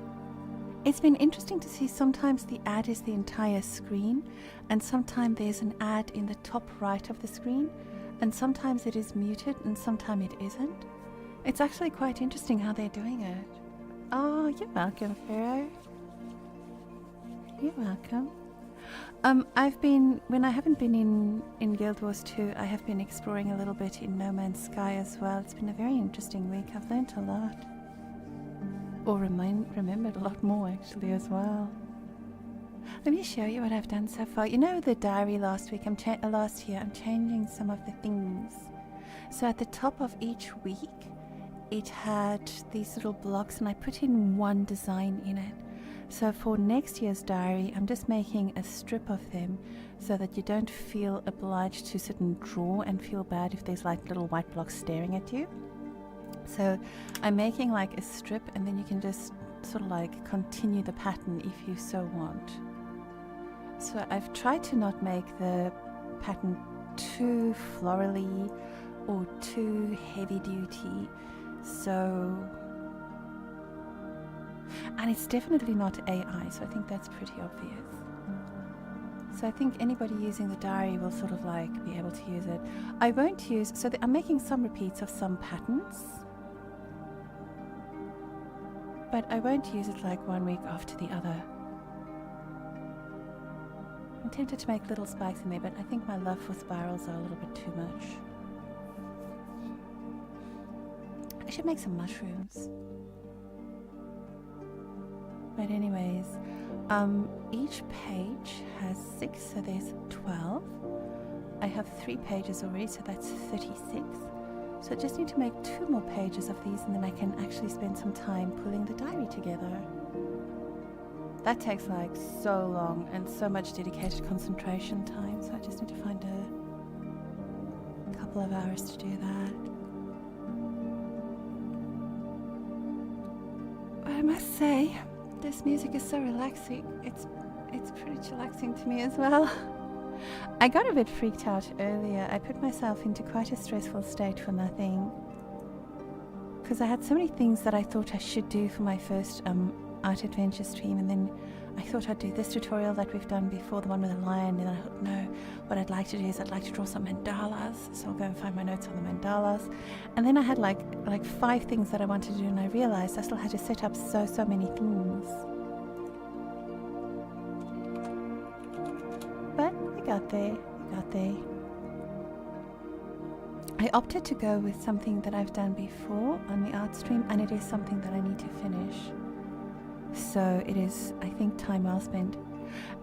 It's been interesting to see sometimes the ad is the entire screen, and sometimes there's an ad in the top right of the screen, and sometimes it is muted and sometimes it isn't. It's actually quite interesting how they're doing it. Oh, you're welcome, Pharaoh. You're welcome. When I haven't been in Guild Wars 2, I have been exploring a little bit in No Man's Sky as well. It's been a very interesting week. I've learnt a lot. Or remembered a lot more actually as well. Let me show you what I've done so far. You know the diary last week, last year, I'm changing some of the things. So at the top of each week, it had these little blocks and I put in one design in it. So for next year's diary, I'm just making a strip of them so that you don't feel obliged to sit and draw and feel bad if there's like little white blocks staring at you. So I'm making like a strip, and then you can just sort of like continue the pattern if you so want. So I've tried to not make the pattern too florally or too heavy duty. So, and it's definitely not AI, so I think that's pretty obvious. So I think anybody using the diary will sort of like be able to use it. I won't use, so I'm making some repeats of some patterns, but I won't use it like one week after the other. I'm tempted to make little spikes in there, but I think my love for spirals are a little bit too much. I should make some mushrooms. But anyways, each page has 6, so there's 12. I have 3 pages already, so that's 36. So I just need to make 2 more pages of these, and then I can actually spend some time pulling the diary together. That takes like so long and so much dedicated concentration time, so I just need to find a couple of hours to do that. But I must say, this music is so relaxing. It's pretty chillaxing to me as well. I got a bit freaked out earlier. I put myself into quite a stressful state for nothing, because I had so many things that I thought I should do for my first art adventure stream, and then I thought I'd do this tutorial that we've done before, the one with the lion, and then I thought, no, what I'd like to do is I'd like to draw some mandalas, so I'll go and find my notes on the mandalas. And then I had like 5 things that I wanted to do, and I realized I still had to set up so many things. But we got there. I opted to go with something that I've done before on the art stream, and it is something that I need to finish. So it is, I think, time well spent.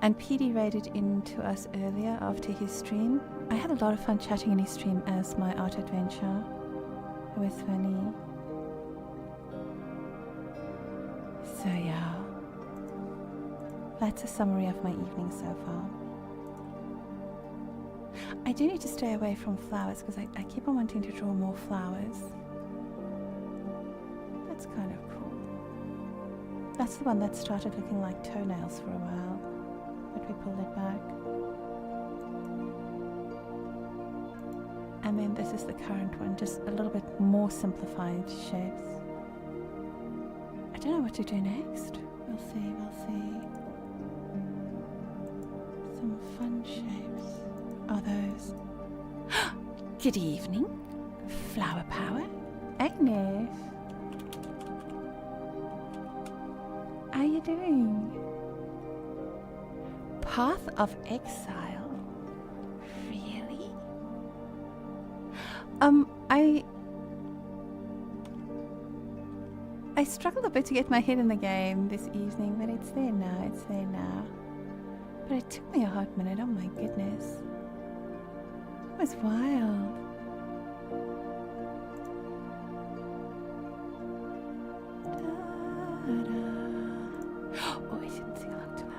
And PD raided into us earlier after his stream. I had a lot of fun chatting in his stream as my art adventure. It was funny. So yeah, that's a summary of my evening so far. I do need to stay away from flowers because I keep on wanting to draw more flowers. That's kind of cool. That's the one that started looking like toenails for a while, but we pulled it back. And then this is the current one, just a little bit more simplified shapes. I don't know what to do next. We'll see. Some fun shapes are those. Good evening, Flower Power. Agnes. How are you doing? Path of Exile. Really? I struggled a bit to get my head in the game this evening, but it's there now. But it took me a hot minute, oh my goodness. It was wild. Oh, I shouldn't sing along to that.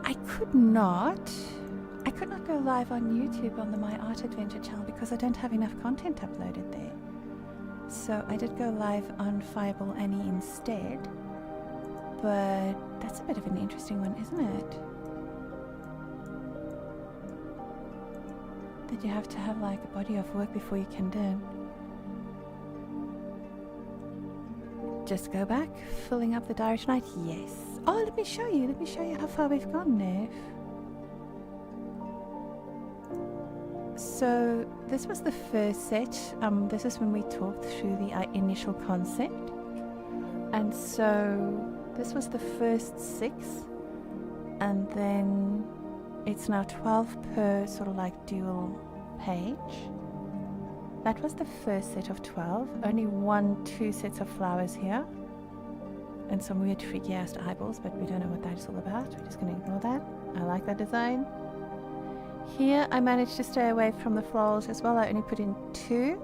I could not go live on YouTube on the My Art Adventure channel because I don't have enough content uploaded there. So I did go live on Fireball Annie instead, but that's a bit of an interesting one, isn't it? That you have to have like a body of work before you can do it. Just go back, filling up the diary tonight. Yes. Oh, let me show you how far we've gone, Nev. So this was the first set. This is when we talked through the initial concept. And so this was the first 6. And then it's now 12 per sort of like dual page. That was the first set of 12. Only 2 sets of flowers here. And some weird freaky ass eyeballs, but we don't know what that is all about. We're just going to ignore that. I like that design. Here I managed to stay away from the florals as well. I only put in 2.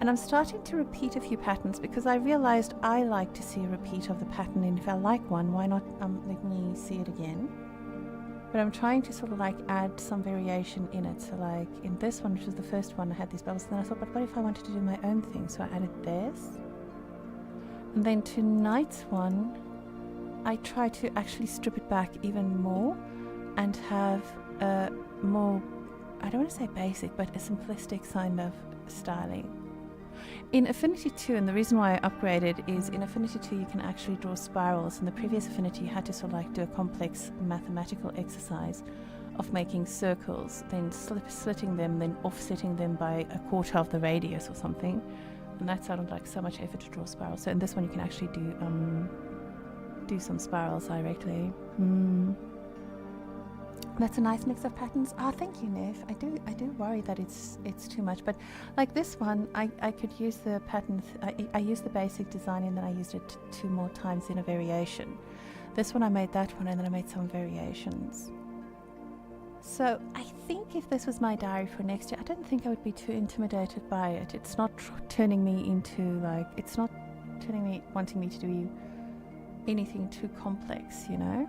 And I'm starting to repeat a few patterns because I realized I like to see a repeat of the pattern, and if I like one, why not let me see it again? But I'm trying to sort of like add some variation in it. So like in this one, which was the first one, I had these bubbles, and then I thought, but what if I wanted to do my own thing? So I added this. And then tonight's one, I try to actually strip it back even more and have a more, I don't want to say basic, but a simplistic kind of styling. In Affinity 2, and the reason why I upgraded is in Affinity 2 you can actually draw spirals. In the previous Affinity you had to sort of like do a complex mathematical exercise of making circles, then splitting them, then offsetting them by a quarter of the radius or something. And that sounded like so much effort to draw spirals. So in this one you can actually do some spirals directly. That's a nice mix of patterns. Oh, thank you, Nev. I do worry that it's too much, but like this one, I could use the patterns. I used the basic design and then I used it 2 more times in a variation. This one I made that one and then I made some variations. So I think if this was my diary for next year, I don't think I would be too intimidated by it. It's not turning me into like, it's not turning me wanting me to do anything too complex, you know?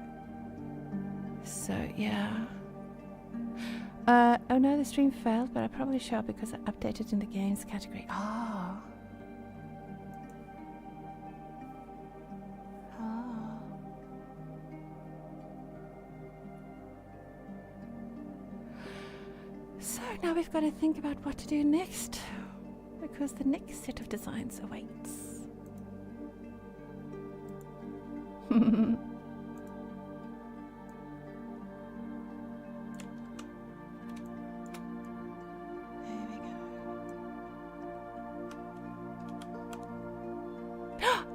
So yeah. Oh no, the stream failed, but I probably show up because I updated in the games category. Ah. Ah. So now we've got to think about what to do next, because the next set of designs awaits.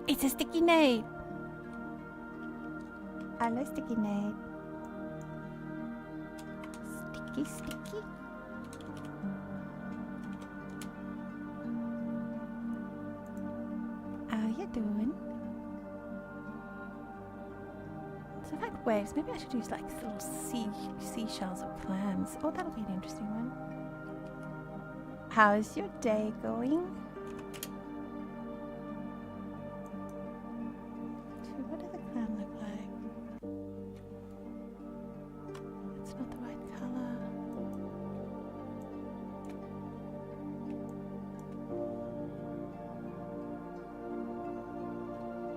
It's a sticky nade. I love sticky nade. Sticky, sticky. How you doing? So I've had waves. Maybe I should use like little seashells or clams. Oh, that'll be an interesting one. How's your day going? What does the clam look like? It's not the right color.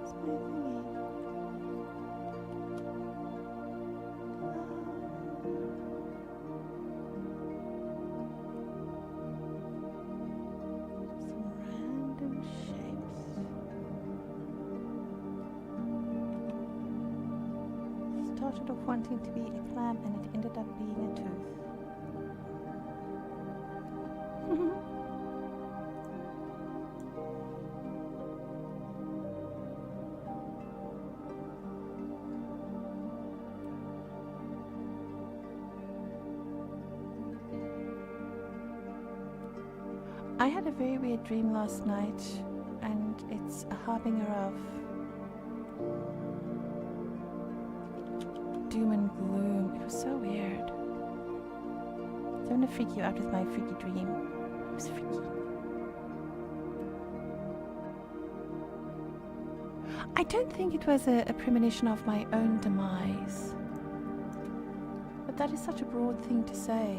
It's my thingy. Some random shapes. Started off wanting to be a clam and it ended up being a tooth. I had a very weird dream last night, and it's a harbinger of doom and gloom. It was so weird. So I'm gonna freak you out with my freaky dream. It was freaky. I don't think it was a premonition of my own demise. But that is such a broad thing to say.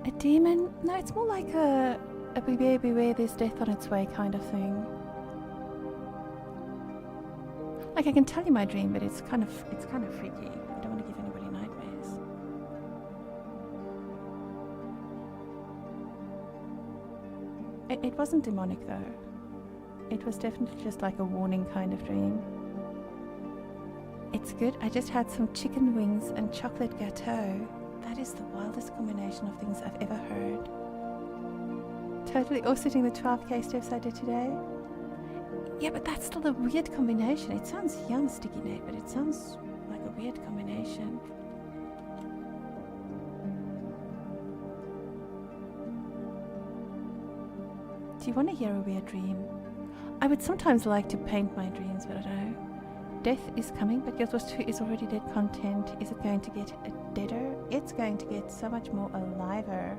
A demon? No, it's more like a beware, beware, there's death on its way kind of thing. Like I can tell you my dream, but it's kind of freaky. I don't want to give anybody nightmares. It wasn't demonic though. It was definitely just like a warning kind of dream. It's good. I just had some chicken wings and chocolate gâteau. That is the wildest combination of things I've ever heard. Totally offsetting the 12k steps I did today. Yeah, but that's still a weird combination. It sounds young, Sticky Nate, but it sounds like a weird combination. Do you want to hear a weird dream? I would sometimes like to paint my dreams, but I don't know. Death is coming, but Guild Wars 2 is already dead content. Is it going to get deader? It's going to get so much more aliver.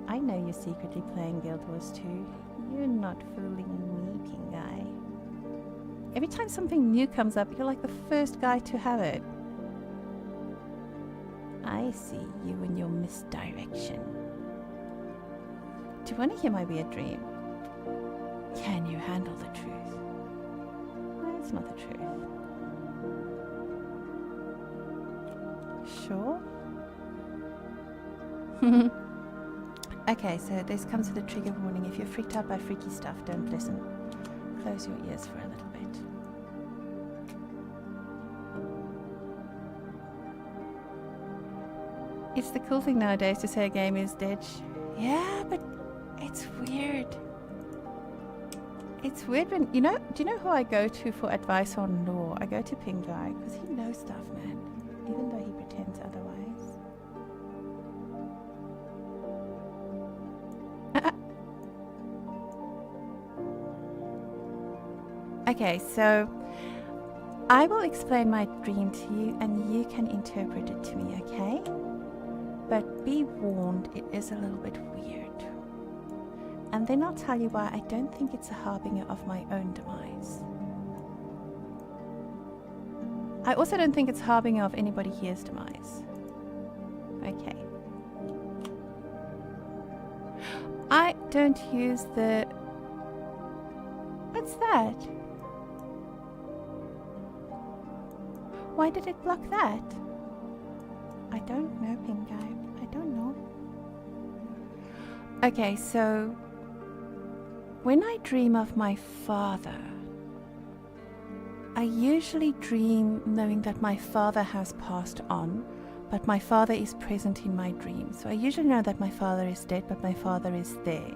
I know you're secretly playing Guild Wars 2. You're not fooling me, Pink Guy. Every time something new comes up, you're like the first guy to have it. I see you and your misdirection. Do you want to hear my weird dream? Can you handle the truth? That's not the truth. Sure? Okay, so this comes with a trigger warning. If you're freaked out by freaky stuff, don't listen. Close your ears for a little bit. It's the cool thing nowadays to say a game is dead. Yeah, but it's weird. It's weird when, do you know who I go to for advice on lore? I go to Pink Guy, because he knows stuff, man. Even though he pretends otherwise. Okay, so I will explain my dream to you and you can interpret it to me, okay? But be warned, it is a little bit weird. And then I'll tell you why I don't think it's a harbinger of my own demise. I also don't think it's a harbinger of anybody here's demise. Okay. I don't use the... What's that? Why did it block that? I don't know, Pink Guy. I don't know. Okay, so when I dream of my father, I usually dream knowing that my father has passed on, but my father is present in my dream. So I usually know that my father is dead, but my father is there.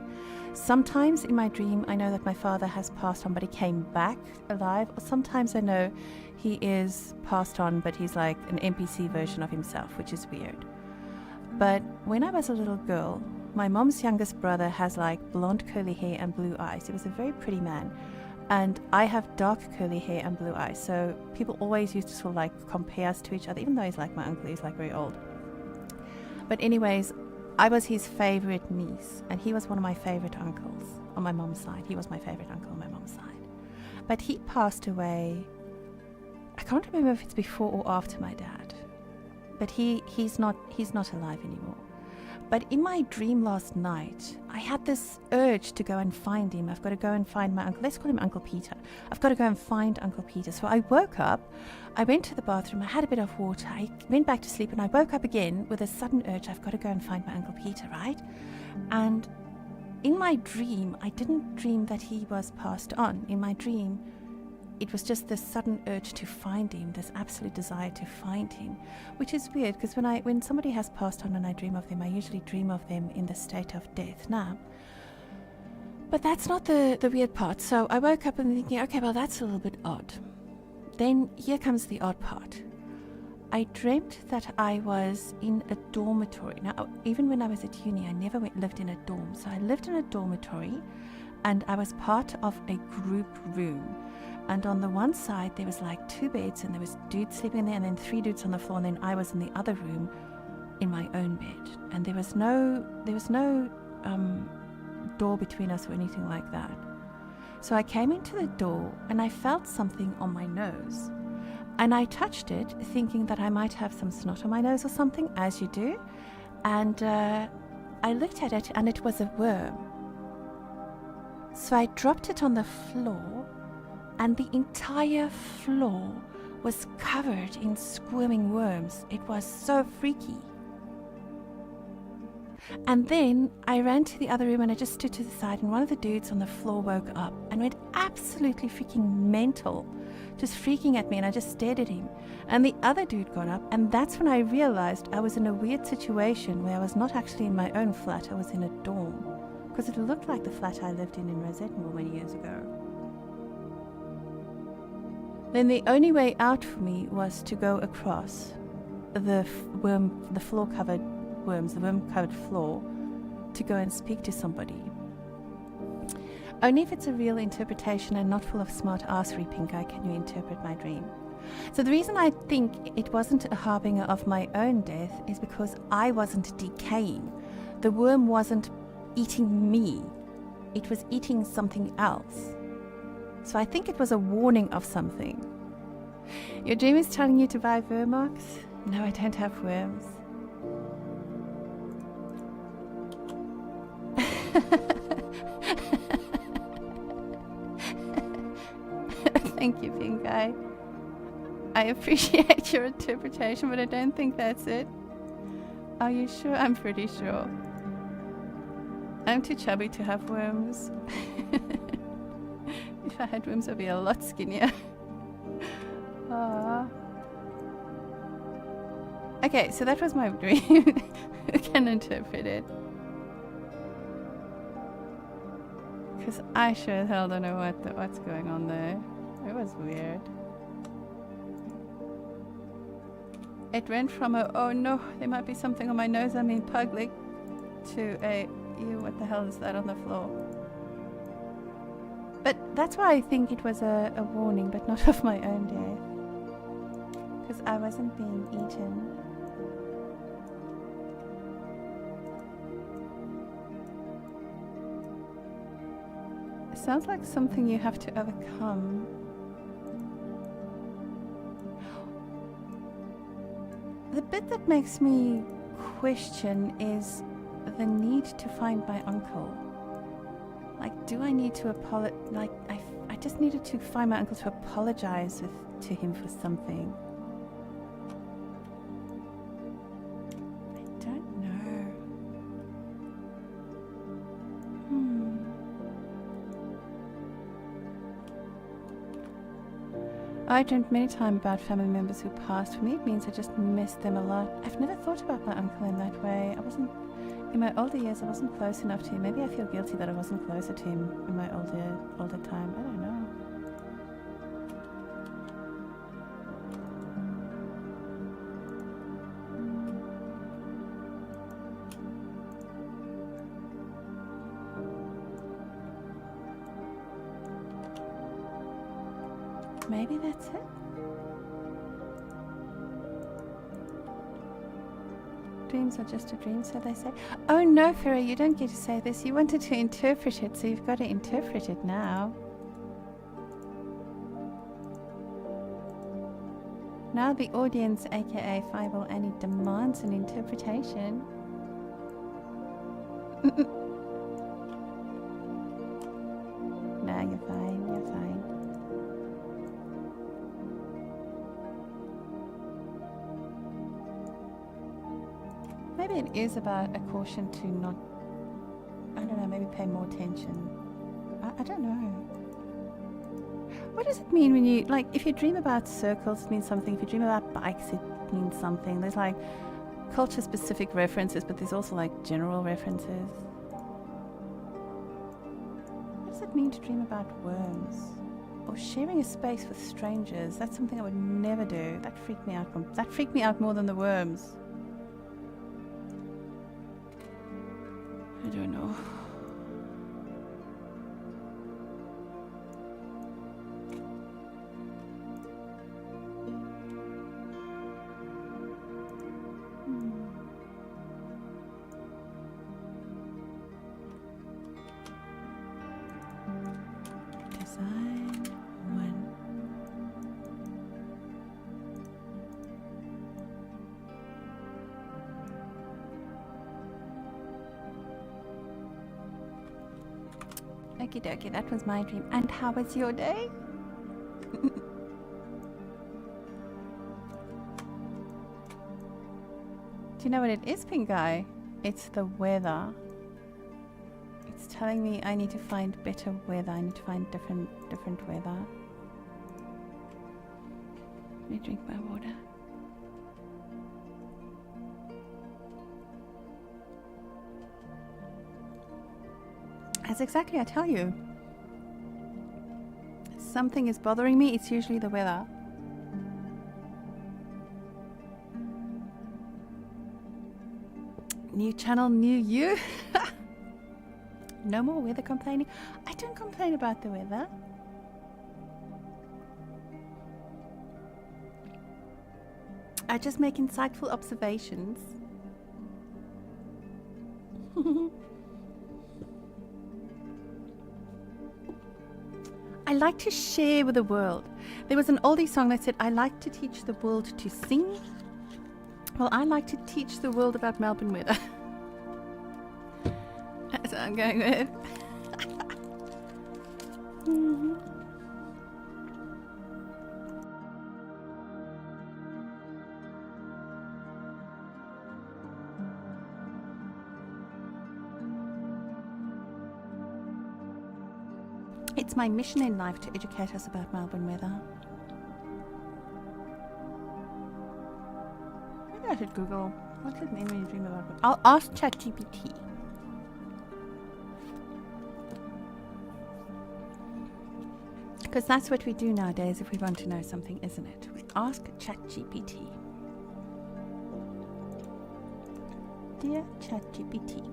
Sometimes in my dream, I know that my father has passed on, but he came back alive. Or sometimes I know he is passed on, but he's like an NPC version of himself, which is weird. But when I was a little girl, my mom's youngest brother has like blonde curly hair and blue eyes. He was a very pretty man. And I have dark curly hair and blue eyes. So people always used to sort of like compare us to each other, even though he's like my uncle, he's like very old. But anyways, I was his favorite niece, and he was one of my favorite uncles on my mom's side. He was my favorite uncle on my mom's side. But he passed away, I can't remember if it's before or after my dad. But he's not alive anymore. But in my dream last night, I had this urge to go and find him. I've got to go and find my uncle. Let's call him Uncle Peter. I've got to go and find Uncle Peter. So I woke up, I went to the bathroom, I had a bit of water, I went back to sleep, and I woke up again with a sudden urge, I've got to go and find my Uncle Peter, right? And in my dream, I didn't dream that he was passed on. In my dream, it was just this sudden urge to find him, this absolute desire to find him, which is weird because when somebody has passed on and I dream of them, I usually dream of them in the state of death now. But that's not the weird part. So I woke up and thinking, okay, well, that's a little bit odd. Then here comes the odd part. I dreamt that I was in a dormitory. Now, even when I was at uni, I never lived in a dorm. So I lived in a dormitory and I was part of a group room. And on the one side, there was like 2 beds and there was dudes sleeping there and then 3 dudes on the floor. And then I was in the other room in my own bed. And there was no door between us or anything like that. So I came into the door and I felt something on my nose. And I touched it thinking that I might have some snot on my nose or something, as you do. And I looked at it and it was a worm. So I dropped it on the floor. And the entire floor was covered in squirming worms. It was so freaky. And then I ran to the other room and I just stood to the side, and one of the dudes on the floor woke up and went absolutely freaking mental, just freaking at me, and I just stared at him. And the other dude got up, and that's when I realized I was in a weird situation where I was not actually in my own flat, I was in a dorm. Because it looked like the flat I lived in Rosettenville many years ago. Then the only way out for me was to go across the floor-covered worms, the worm-covered floor, to go and speak to somebody. Only if it's a real interpretation and not full of smart arsery, Pink Eye, can you interpret my dream. So the reason I think it wasn't a harbinger of my own death is because I wasn't decaying. the worm wasn't eating me. It was eating something else. So I think it was a warning of something. Your dream is telling you to buy Vermox? No, I don't have worms. Thank you, Pink Eye. I appreciate your interpretation, but I don't think that's it. Are you sure? I'm pretty sure. I'm too chubby to have worms. If I had worms, I'd be a lot skinnier. Aww. Okay, so that was my dream. Who can interpret it? Because I sure as hell don't know what's going on there. It was weird. It went from a, oh no, there might be something on my nose, I mean public, to a, ew, what the hell is that on the floor? But that's why I think it was a warning, but not of my own death. Because I wasn't being eaten. It sounds like something you have to overcome. The bit that makes me question is the need to find my uncle. Like, do I need to apologize? Like, I just needed to find my uncle to apologize to him for something. I don't know. I dreamt many times about family members who passed. For me, it means I just miss them a lot. I've never thought about my uncle in that way. In my older years, I wasn't close enough to him. Maybe I feel guilty that I wasn't closer to him in my older time. I don't know. Maybe that's it. Dreams are just a dream, so they say. Oh no, Farah, you don't get to say this. You wanted to interpret it, so you've got to interpret it now. Now the audience, aka Fireball Annie, demands an interpretation. No, you're fine, you're fine. Maybe it is about a caution to not, I don't know, maybe pay more attention. I don't know. What does it mean when you, like, if you dream about circles, it means something. If you dream about bikes, it means something. There's like culture-specific references, but there's also like general references. What does it mean to dream about worms? Or sharing a space with strangers? That's something I would never do. That freaked me out. That freaked me out more than the worms. I don't know. Design 1. Okie dokie, that was my dream. And how was your day? Do you know what it is, Pink Eye? It's the weather. It's telling me I need to find better weather. I need to find different weather. Let me drink my water. As exactly I tell you. Something is bothering me, it's usually the weather. New channel, new you. No more weather complaining. I don't complain about the weather. I just make insightful observations. I like to share with the world. There was an oldie song that said, I like to teach the world to sing. Well, I like to teach the world about Melbourne weather. That's what I'm going with. It's my mission in life to educate us about Melbourne weather. Maybe I should Google, what does it mean when you dream about weather? I'll ask ChatGPT. Because that's what we do nowadays if we want to know something, isn't it? We ask ChatGPT. Dear ChatGPT.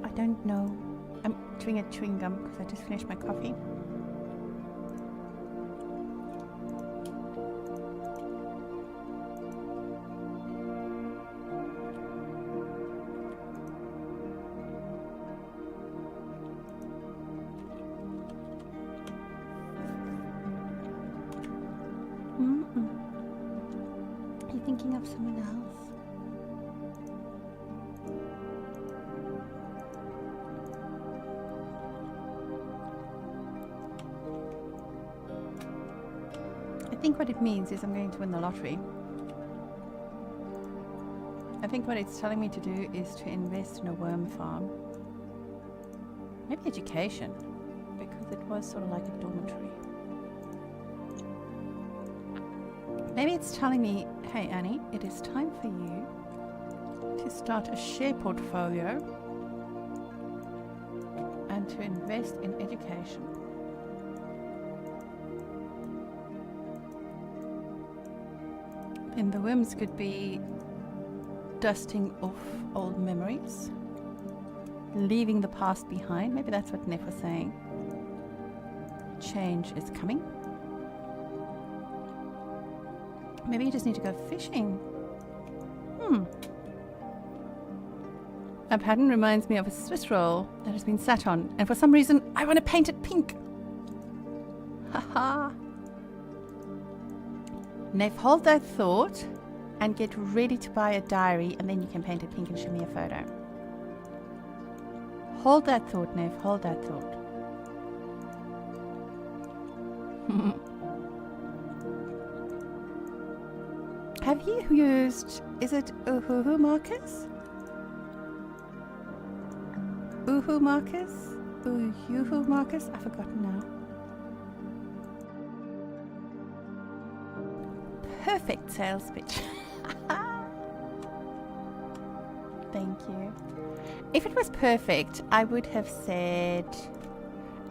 I don't know. I'm doing a chewing gum because I just finished my coffee. Are you thinking of someone else? I think what it means is I'm going to win the lottery. I think what it's telling me to do is to invest in a worm farm. Maybe education, because it was sort of like a dormitory. Maybe it's telling me, hey Annie, it is time for you to start a share portfolio and to invest in education. And the worms could be dusting off old memories, leaving the past behind. Maybe that's what Neff was saying. Change is coming. Maybe you just need to go fishing. A pattern reminds me of a Swiss roll that has been sat on, and for some reason I want to paint it pink. Haha. Neff, hold that thought and get ready to buy a diary, and then you can paint it pink and show me a photo. Hold that thought, Neff, hold that thought. Have you used, is it Uhuhu markers? Uhu markers? Uhuhu markers? I've forgotten now. Perfect sales pitch. Thank you. If it was perfect, I would have said,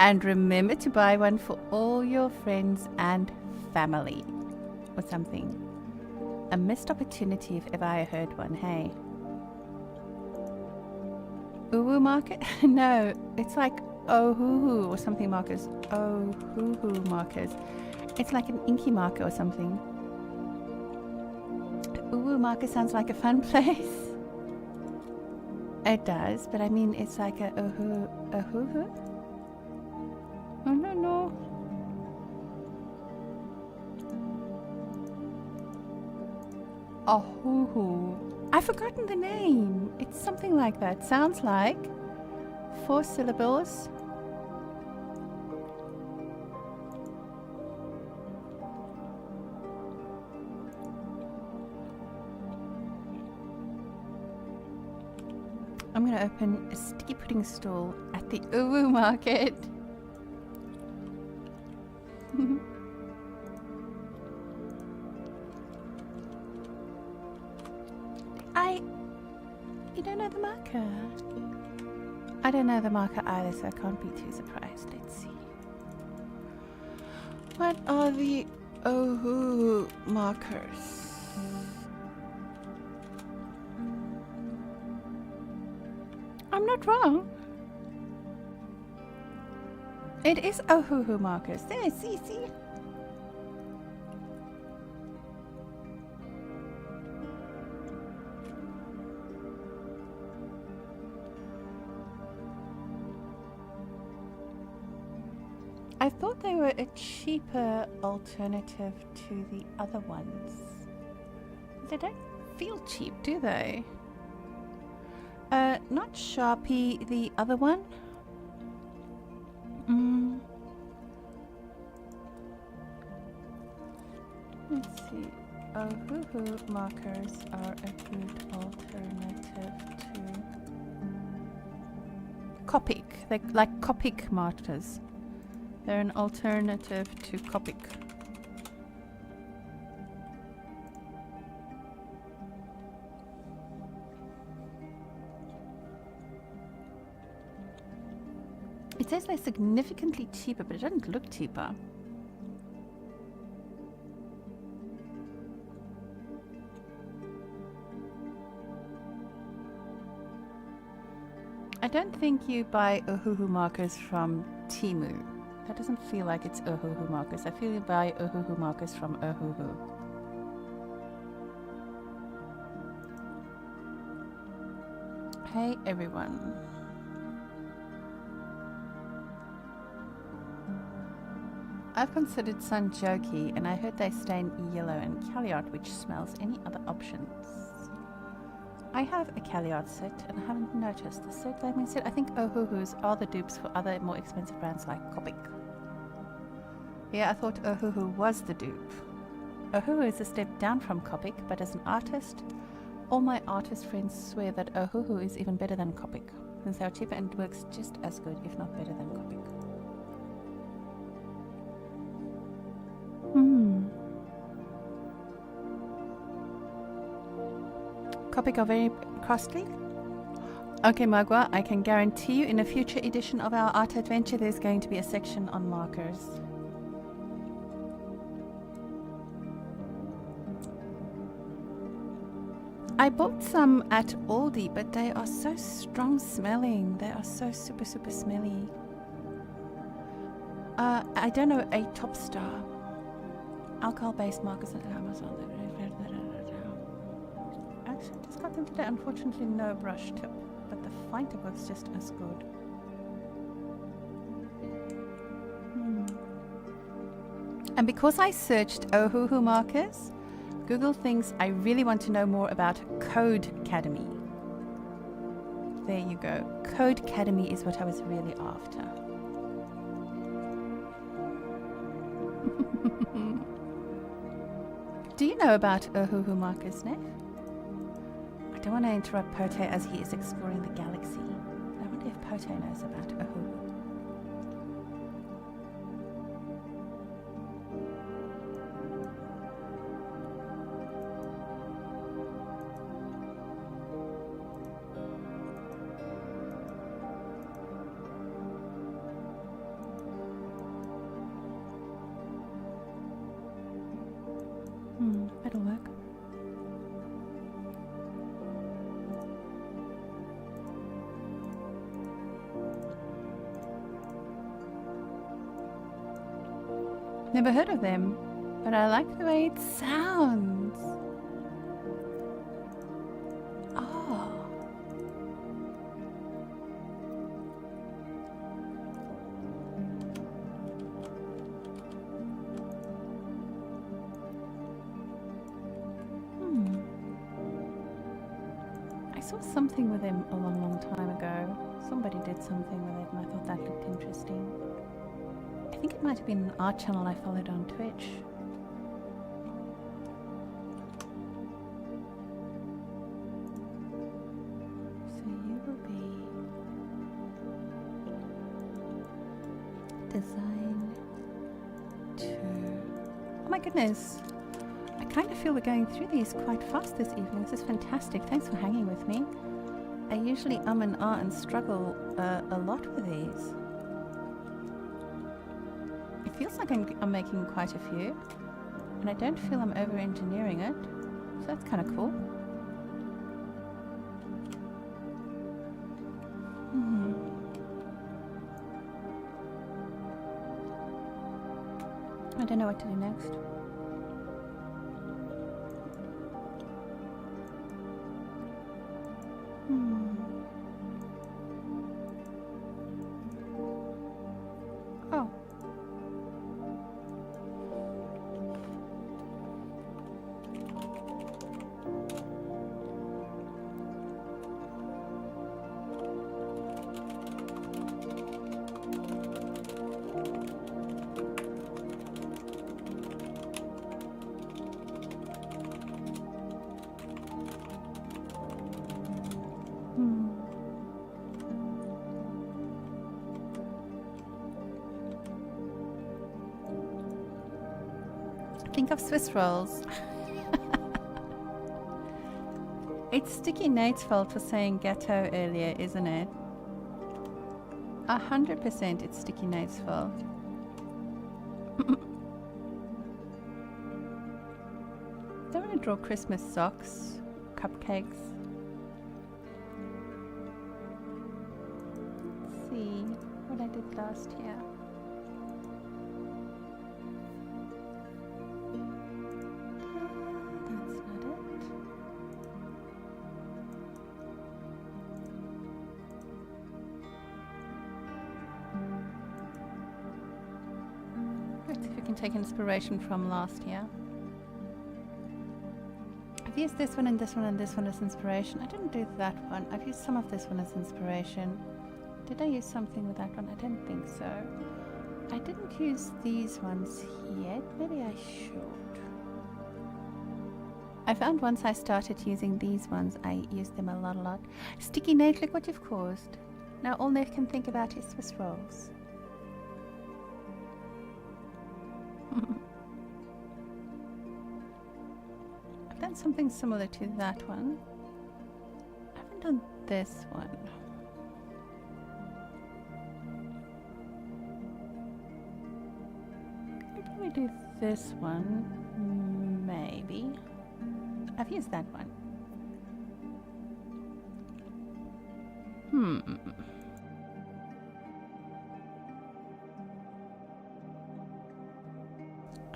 and remember to buy one for all your friends and family, or something. A missed opportunity if ever I heard one, hey? Uwu market? No, it's like Ohuhu or something markers. Ohuhu markers. It's like an inky marker or something. Uwu marker sounds like a fun place. It does, but I mean it's like a Ohuhu? Oh no. Ohuhu. I've forgotten the name. It's something like that. Sounds like 4 syllables. I'm going to open a sticky pudding stall at the Uwu market. You don't know the marker? I don't know the marker either, so I can't be too surprised. Let's see. What are the Ohu markers? I'm not wrong. It is Ohuhu markers. There, see. I thought they were a cheaper alternative to the other ones. They don't feel cheap, do they? Not Sharpie, the other one. Let's see. Ohuhu markers are a good alternative to Copic. They're like Copic markers. They're an alternative to Copic. It says they're significantly cheaper, but it doesn't look cheaper. I don't think you buy Ohuhu markers from Temu. That doesn't feel like it's Ohuhu markers. I feel you buy Ohuhu markers from Ohuhu. Hey everyone. I've considered Sanjoki and I heard they stain yellow and Caliart, which smells. Any other options? I have a Caliart set and I haven't noticed the set blaming set. I think Ohuhus are the dupes for other more expensive brands like Copic. Yeah, I thought Ohuhu was the dupe. Ohuhu is a step down from Copic, but as an artist, all my artist friends swear that Ohuhu is even better than Copic, since they are cheaper and works just as good, if not better than Copic. Copic are very costly. Okay, Magua, I can guarantee you in a future edition of our art adventure there's going to be a section on markers. I bought some at Aldi, but they are so strong smelling. They are so super smelly. I don't know, a top star. Alcohol-based markers at Amazon. Actually, just got them today. Unfortunately, no brush tip, but the fine tip works just as good. And because I searched Ohuhu markers, Google thinks I really want to know more about Code Academy. There you go. Code Academy is what I was really after. Do you know about Ohuhu markers, Neff? I don't want to interrupt Pote as he is exploring the galaxy. I wonder if Pote knows about Ohuhu. That'll work. Never heard of them, but I like the way it sounds. Oh. I saw something with them a long time ago. Somebody did something with it and I thought that looked interesting. I think it might have been an art channel I followed on Twitch. So you will be design 2. Oh my goodness. I kind of feel we're going through these quite fast this evening. This is fantastic. Thanks for hanging with me. I usually and ah and struggle a lot with these. It feels like I'm making quite a few, and I don't feel I'm over-engineering it, so that's kind of cool. I don't know what to do next. Oh. Think of Swiss rolls. It's Sticky Nate's fault for saying ghetto earlier, isn't it? 100% it's Sticky Nate's fault. Don't want to draw Christmas socks, cupcakes. Let's see what I did last year. Take inspiration from last year. I've used this one and this one and this one as inspiration. I didn't do that one. I've used some of this one as inspiration. Did I use something with that one? I don't think so. I didn't use these ones yet. Maybe I should. I found once I started using these ones, I used them a lot. Sticky Nate, look what you've caused. Now all Nate can think about is Swiss rolls. I've done something similar to that one. I haven't done this one. I'll probably do this one. Maybe. I've used that one.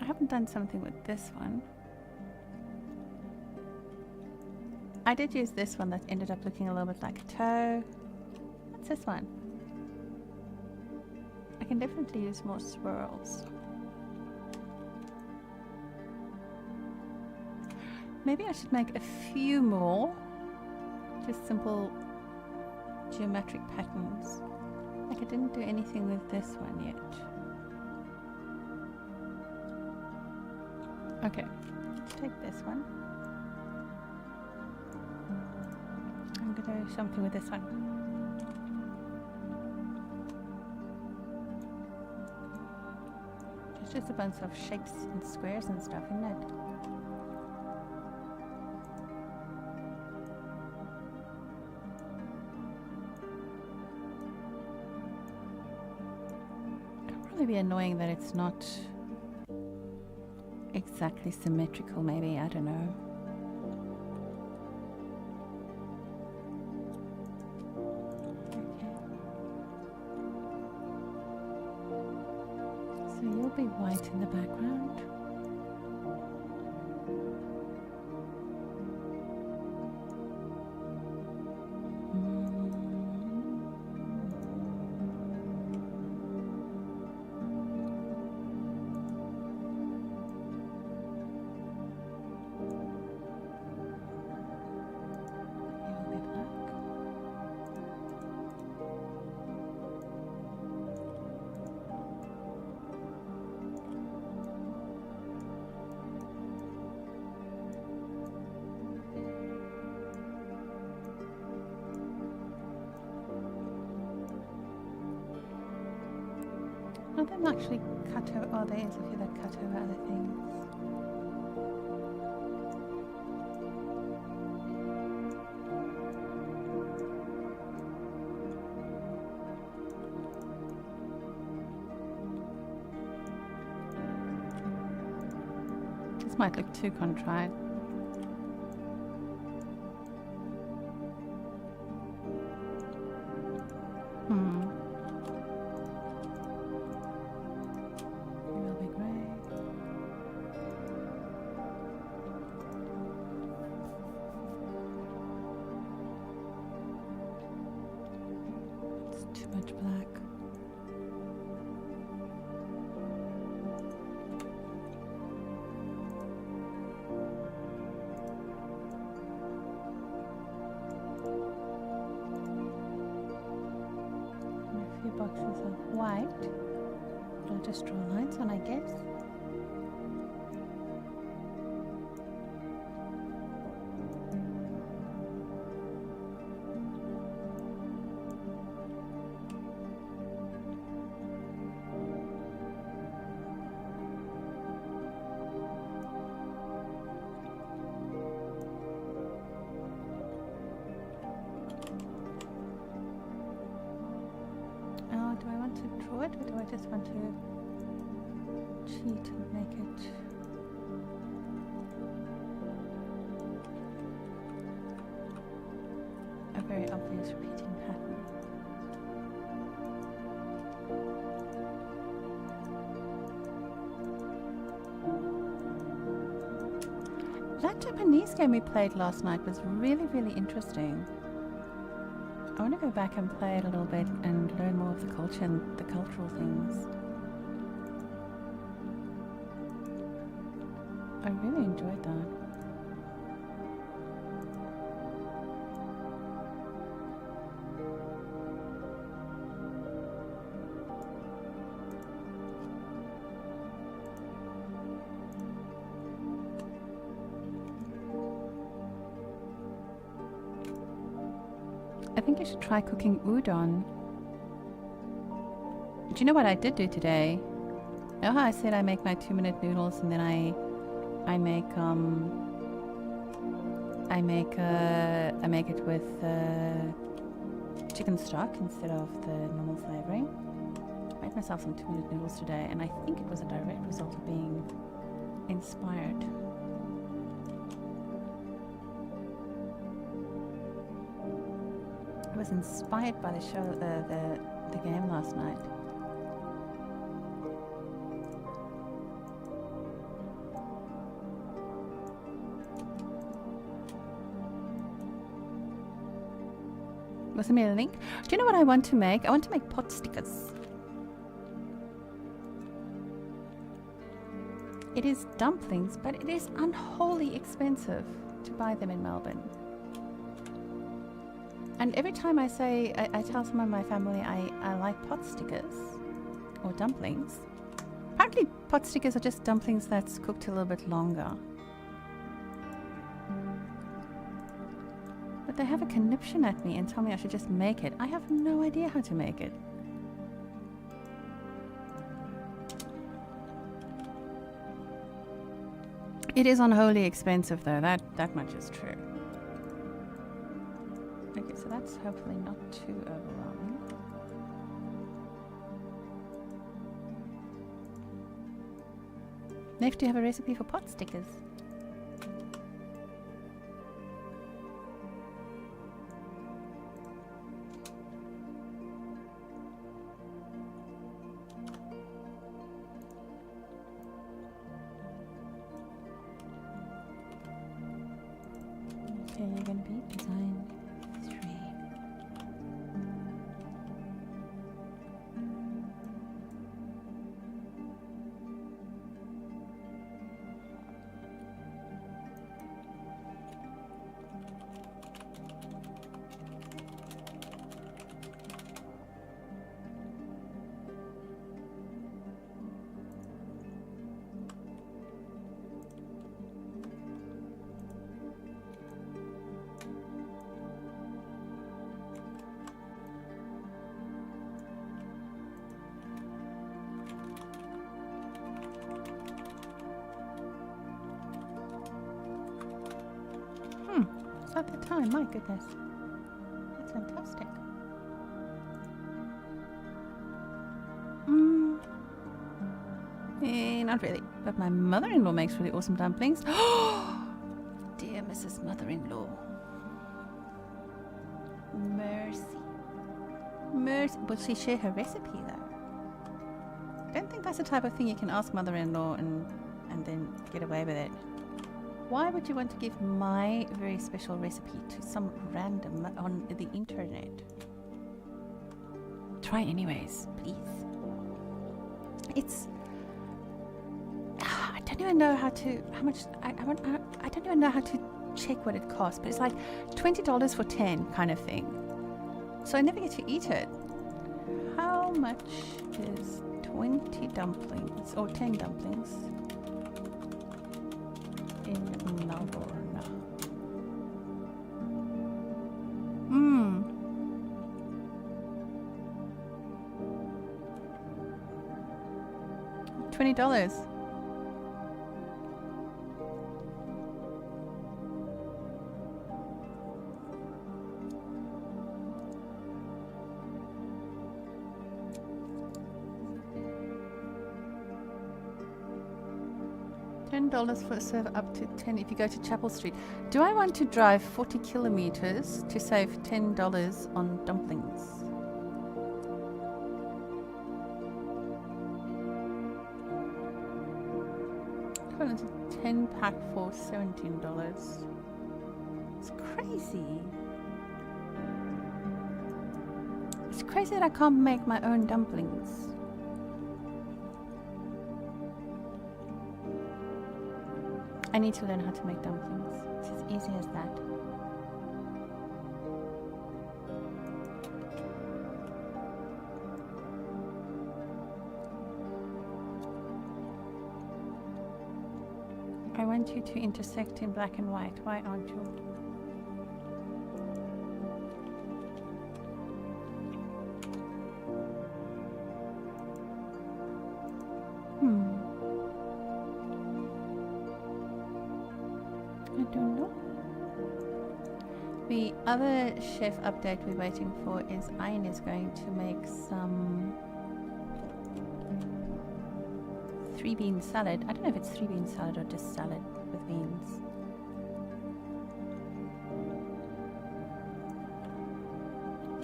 I haven't done something with this one. I did use this one that ended up looking a little bit like a toe. What's this one? I can definitely use more swirls. Maybe I should make a few more, just simple geometric patterns. Like I didn't do anything with this one yet. Okay, let's take this one. I'm gonna do something with this one. It's just a bunch of shapes and squares and stuff, isn't it? It'll probably be annoying that it's not exactly symmetrical, maybe, I don't know. Okay. So you'll be white in the background. Are they actually cut over? Oh, there is a few that cut over other things. This might look too contrived. Will be great. It's too much black. Boxes of white. I'll just draw lines on, I guess. Do I want to draw it, or do I just want to cheat and make it a very obvious repeating pattern? That Japanese game we played last night was really, really interesting. I want to go back and play it a little bit and learn more of the culture and the cultural things. I really enjoyed that. I think I should try cooking udon. Do you know what I did do today? You know how I said I make my 2-minute noodles and then I make it with chicken stock instead of the normal flavoring. I made myself some 2-minute noodles today, and I think it was a direct result of being inspired. I was inspired by the show, the game last night. Was send me a link. Do you know what I want to make? I want to make pot stickers. It is dumplings, but it is unholy expensive to buy them in Melbourne. And every time I say, I tell someone in my family I like pot stickers or dumplings. Apparently pot stickers are just dumplings that's cooked a little bit longer. But they have a conniption at me and tell me I should just make it. I have no idea how to make it. It is unholy expensive though, that much is true. Okay, so that's hopefully not too overwhelming. Next, do you have a recipe for pot stickers? Okay, you're going to be design 3. have the time, my goodness. That's fantastic. Not really. But my mother-in-law makes really awesome dumplings. Dear Mrs. Mother-in-law. Mercy. Mercy. Will she share her recipe though? I don't think that's the type of thing you can ask mother-in-law and then get away with it. Why would you want to give my very special recipe to some random on the internet? Try anyways, please. It's... I don't even know how to... How much... I don't even know how to check what it costs, but it's like $20 for 10 kind of thing. So I never get to eat it. How much is 20 dumplings or 10 dumplings in Melbourne? $20. $10 for a serve up to 10 if you go to Chapel Street. Do I want to drive 40 kilometers to save $10 on dumplings? It's a 10 pack for $17. It's crazy. It's crazy that I can't make my own dumplings. I need to learn how to make dumplings. It's as easy as that. I want you to intersect in black and white. Why aren't you? I don't know. The other chef update we're waiting for is Ayn is going to make some 3-bean salad. I don't know if it's 3-bean salad or just salad with beans.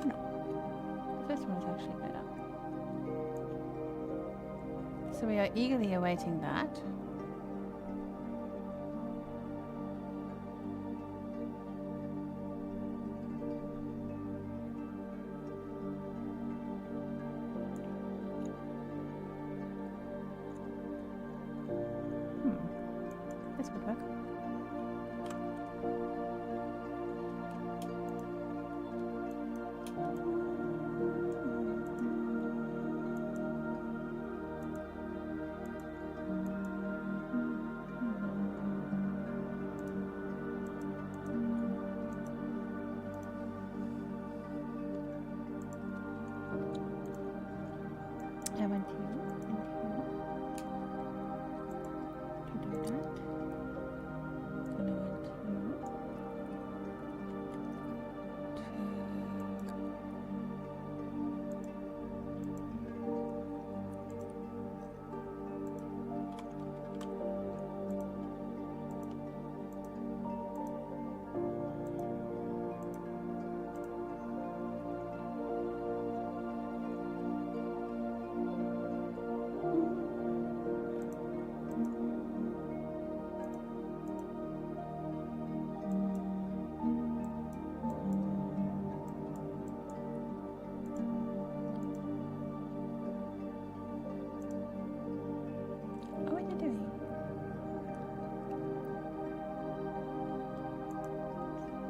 No. The first one is actually better. So we are eagerly awaiting that. This would work. I want you to do that.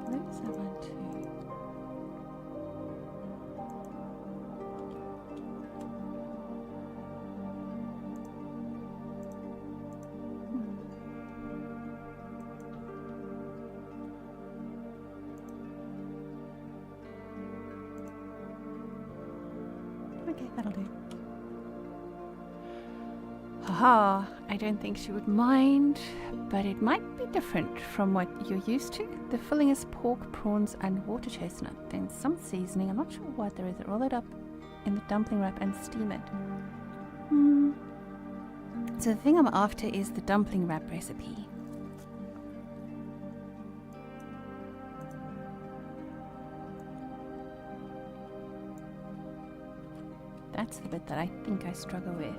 And I want you Okay, that'll do. Haha, I don't think she would mind, but it might be different from what you're used to. The filling is pork, prawns, and water chestnut. Then some seasoning, I'm not sure what there is. Roll it up in the dumpling wrap and steam it. So the thing I'm after is the dumpling wrap recipe. That's the bit that I think I struggle with.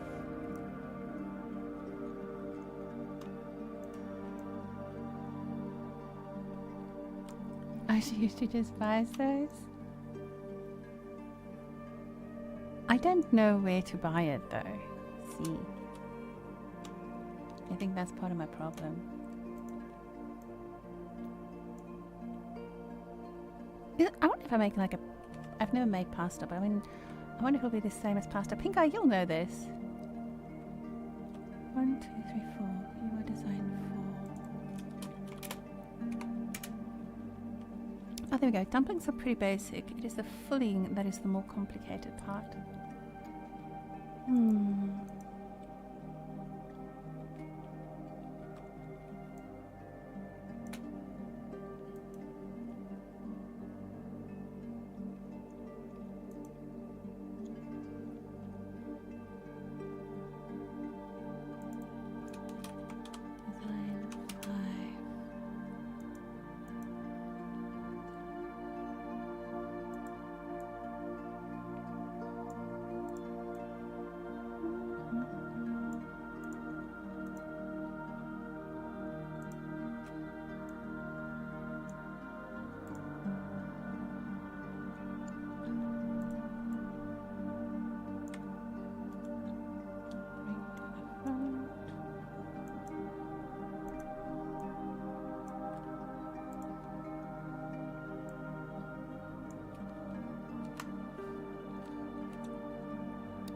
Oh, she usually just buys those? I don't know where to buy it though. See, I think that's part of my problem. I wonder if I make like a... I've never made pasta, but I mean, I wonder if it'll be the same as pasta. Pink Eye, you'll know this. 1, 2, 3, 4. You are designed for... Oh, there we go. Dumplings are pretty basic. It is the filling that is the more complicated part.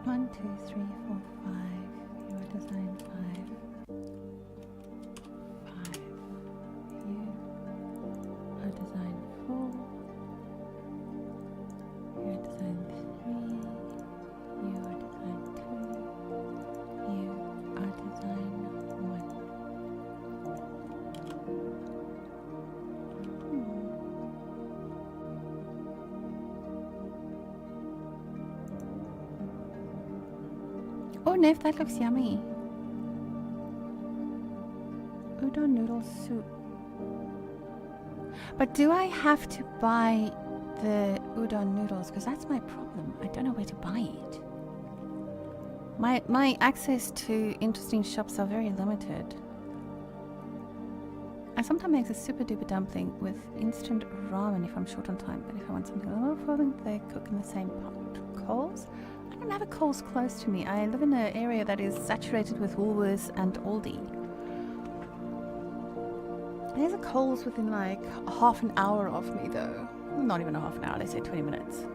One, 2, 3, 4, 5. You are designed 5. 5. You are designed 4. You are designed 3. You are designed 2. You are designed 1. Oh, Nev, that looks yummy. Udon noodle soup. But do I have to buy the udon noodles? Because that's my problem. I don't know where to buy it. My access to interesting shops are very limited. I sometimes make a super duper dumpling with instant ramen if I'm short on time, but if I want something a little further, they cook in the same pot. Coles? I don't have a Coles close to me. I live in an area that is saturated with Woolworths and Aldi. There's a Coles within like half an hour of me though. Not even a half an hour, let's say 20 minutes.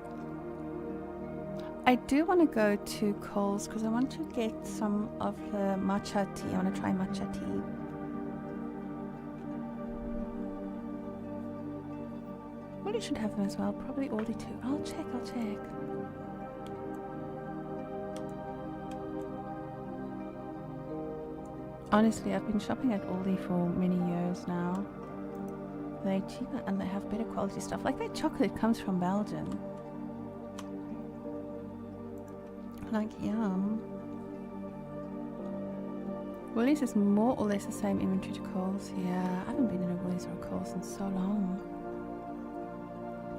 I do want to go to Coles because I want to get some of the matcha tea. I want to try matcha tea. Well, you should have them as well. Probably Aldi too. I'll check. Honestly, I've been shopping at Aldi for many years now. They're cheaper and they have better quality stuff. Like their chocolate comes from Belgium. Like, yum. Woolies is more or less the same inventory to Coles. Yeah, I haven't been in a Woolies or a Coles in so long.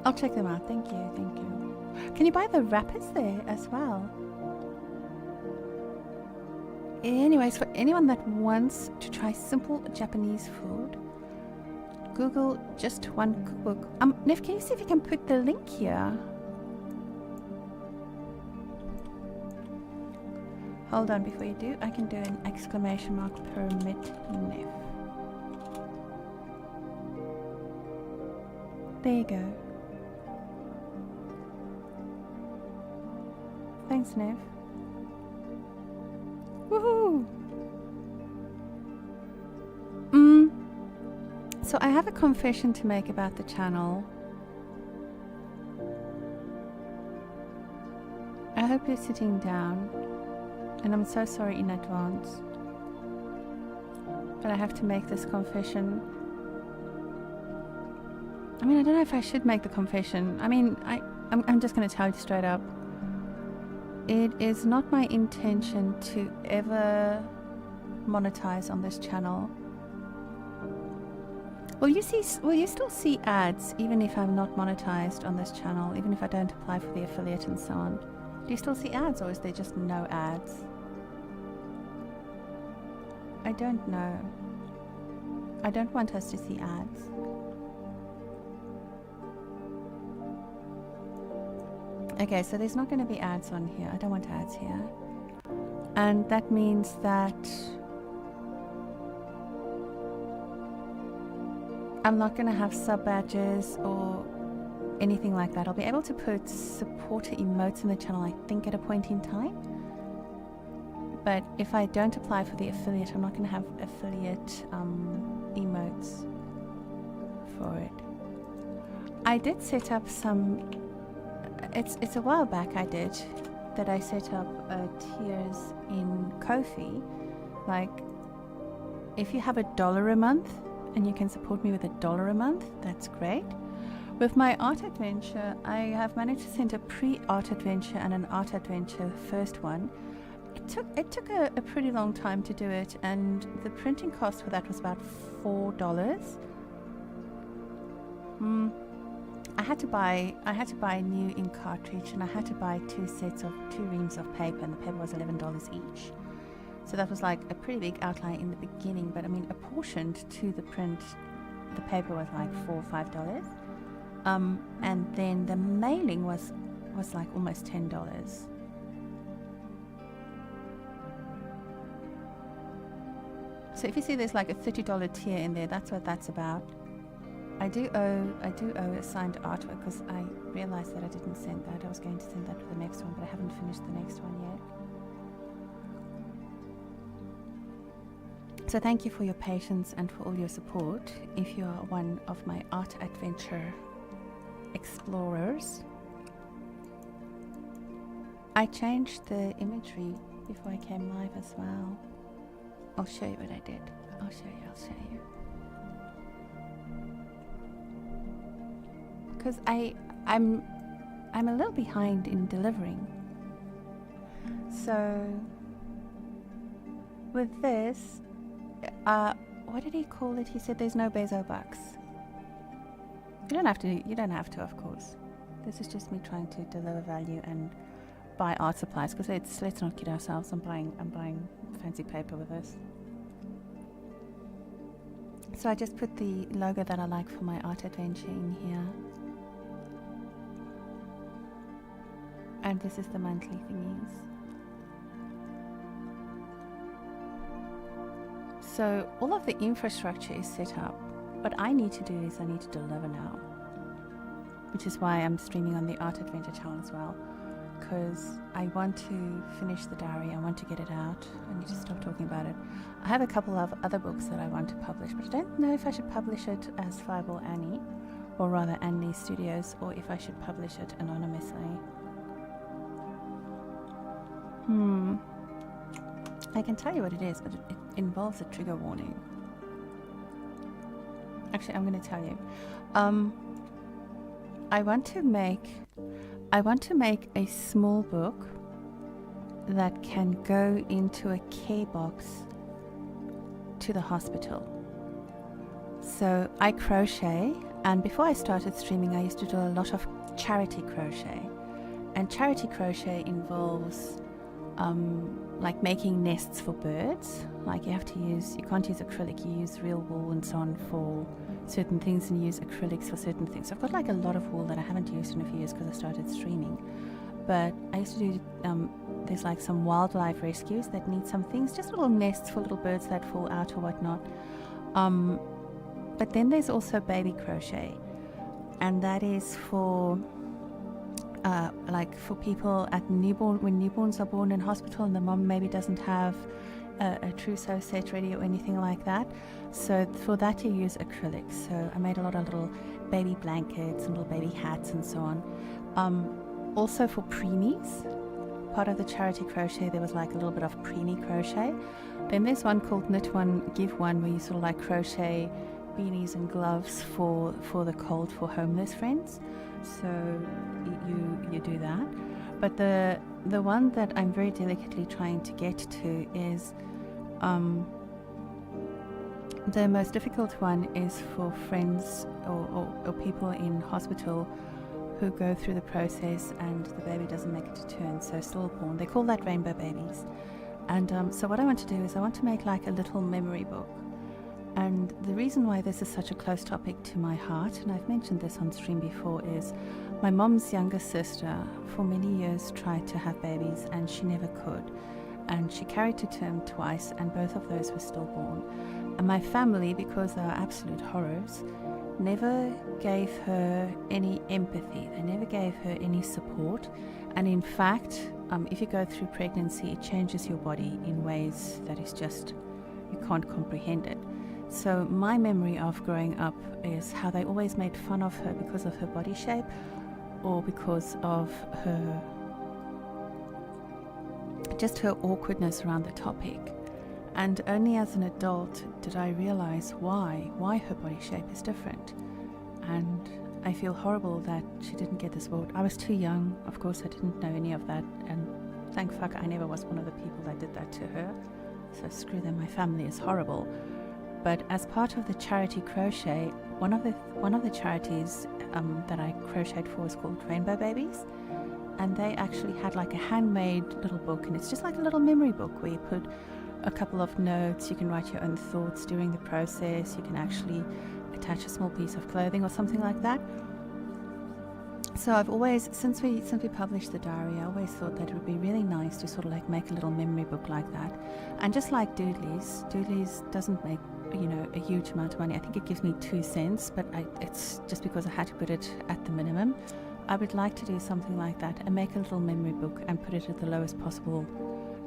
I'll check them out. Thank you. Can you buy the wrappers there as well? Anyways, for anyone that wants to try simple Japanese food, Google just one cookbook. Nev, can you see if you can put the link here? Hold on, before you do, I can do an exclamation mark permit Nev. There you go. Thanks, Nev. Woohoo! So I have a confession to make about the channel. I hope you're sitting down. And I'm so sorry in advance. But I have to make this confession. I mean, I don't know if I should make the confession. I mean, I'm just going to tell you straight up. It is not my intention to ever monetize on this channel. Will you still see ads even if I'm not monetized on this channel, even if I don't apply for the affiliate and so on? Do you still see ads, or is there just no ads? I don't know. I don't want us to see ads. Okay, so there's not going to be ads on here. I don't want ads here. And that means that I'm not going to have sub badges or anything like that. I'll be able to put supporter emotes in the channel, I think, at a point in time. But if I don't apply for the affiliate, I'm not going to have affiliate emotes for it. I did set up some... It's a while back I did that I set up tiers in Ko-fi. Like, if you have $1 a month and you can support me with $1 a month, that's great. With my art adventure, I have managed to send a pre-art adventure and an art adventure, the first one. It took a pretty long time to do it, and the printing cost for that was about $4. I had to buy a new ink cartridge, and I had to buy two reams of paper, and the paper was $11 each. So that was like a pretty big outlay in the beginning, but I mean, apportioned to the print, the paper was like $4 or $5. And then the mailing was like almost $10. So if you see there's like a $30 tier in there, that's what that's about. I do owe a signed artwork because I realized that I didn't send that. I was going to send that for the next one, but I haven't finished the next one yet. So thank you for your patience and for all your support. If you are one of my art adventure explorers. I changed the imagery before I came live as well. I'll show you what I did. I'll show you. Because I'm a little behind in delivering. So with this, what did he call it? He said there's no Bezo bucks. You don't have to, of course. This is just me trying to deliver value and buy art supplies, because let's not kid ourselves. I'm buying fancy paper with this. So I just put the logo that I like for my art adventure in here. And this is the monthly thingies. So all of the infrastructure is set up. What I need to do is I need to deliver now. Which is why I'm streaming on the Art Adventure channel as well. Because I want to finish the diary, I want to get it out. I need to stop talking about it. I have a couple of other books that I want to publish, but I don't know if I should publish it as Fireball Annie, or rather Annie Studios, or if I should publish it anonymously. I can tell you what it is, but it involves a trigger warning. Actually, I'm going to tell you. I want to make a small book that can go into a care box to the hospital. So I crochet, and before I started streaming, I used to do a lot of charity crochet. And charity crochet involves like making nests for birds. Like you can't use acrylic, you use real wool and so on for certain things, and use acrylics for certain things. So I've got like a lot of wool that I haven't used in a few years because I started streaming. But I used to do, there's like some wildlife rescues that need some things, just little nests for little birds that fall out or whatnot. But then there's also baby crochet, and that is for like for people at when newborns are born in hospital and the mom maybe doesn't have a trousseau set ready or anything like that. So for that you use acrylics. So I made a lot of little baby blankets and little baby hats and so on. Also for preemies, part of the charity crochet, there was like a little bit of preemie crochet. Then there's one called Knit One, Give One, where you sort of like crochet beanies and gloves for the cold for homeless friends. So you do that. But the one that I'm very delicately trying to get to is the most difficult one is for friends or people in hospital who go through the process and the baby doesn't make it to term, so stillborn. They call that rainbow babies. And so what I want to do is I want to make like a little memory book. And the reason why this is such a close topic to my heart, and I've mentioned this on stream before, is my mom's younger sister for many years tried to have babies and she never could. And she carried to term twice and both of those were stillborn. And my family, because they are absolute horrors, never gave her any empathy. They never gave her any support. And in fact, if you go through pregnancy, it changes your body in ways that is just, you can't comprehend it. So my memory of growing up is how they always made fun of her because of her body shape or because of her, just her awkwardness around the topic. And only as an adult did I realize why her body shape is different. And I feel horrible that she didn't get this award. I was too young, of course I didn't know any of that, and thank fuck I never was one of the people that did that to her. So screw them, my family is horrible. But as part of the charity crochet, one of the charities that I crocheted for is called Rainbow Babies, and they actually had like a handmade little book, and it's just like a little memory book where you put a couple of notes, you can write your own thoughts during the process, you can actually attach a small piece of clothing or something like that. So I've always, since we published the diary, I always thought that it would be really nice to sort of like make a little memory book like that. And just like Doodlies doesn't make, you know, a huge amount of money. I think it gives me 2 cents, but it's just because I had to put it at the minimum. I would like to do something like that and make a little memory book and put it at the lowest possible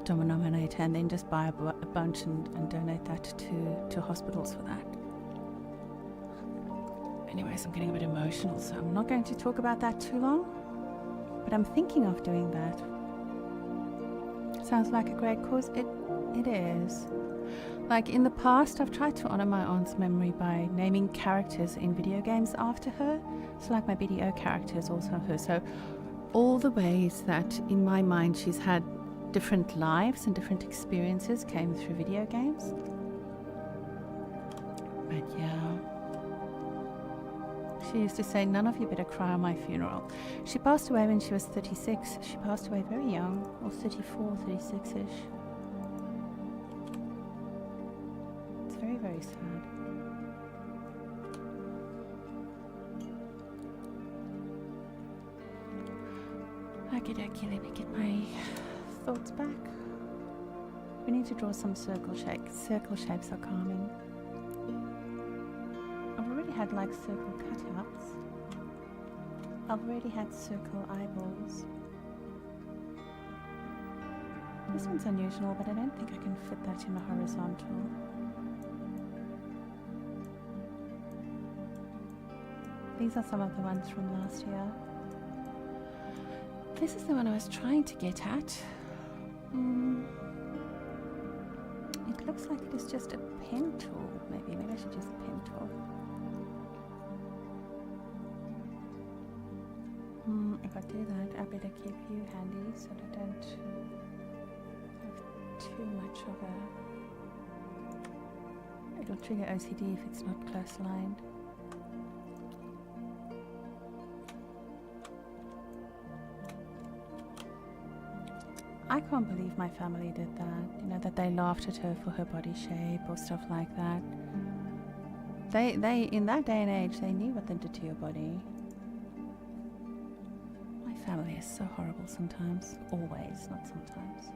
denominator, and then just buy a bunch and donate that to hospitals for that. Anyways, I'm getting a bit emotional, so I'm not going to talk about that too long, but I'm thinking of doing that. Sounds like a great cause. It is. Like in the past, I've tried to honor my aunt's memory by naming characters in video games after her. So like my BDO character is also her. So all the ways that in my mind she's had different lives and different experiences came through video games. But yeah. She used to say, none of you better cry on my funeral. She passed away when she was 36. She passed away very young, or 34, 36-ish. It's very, very sad. Okie dokie, let me get my thoughts back. We need to draw some circle shapes. Circle shapes are calming. I've already had like circle cutouts. I've already had circle eyeballs. This one's unusual, but I don't think I can fit that in a horizontal. These are some of the ones from last year. This is the one I was trying to get at. It looks like it is just a pen tool. Maybe I should use a pen tool. If I do that, I better keep you handy so that I don't have too much of a... It'll trigger OCD if it's not close lined. I can't believe my family did that, you know, that they laughed at her for her body shape or stuff like that. They in that day and age, they knew what they did to your body. My family is so horrible sometimes. Always, not sometimes.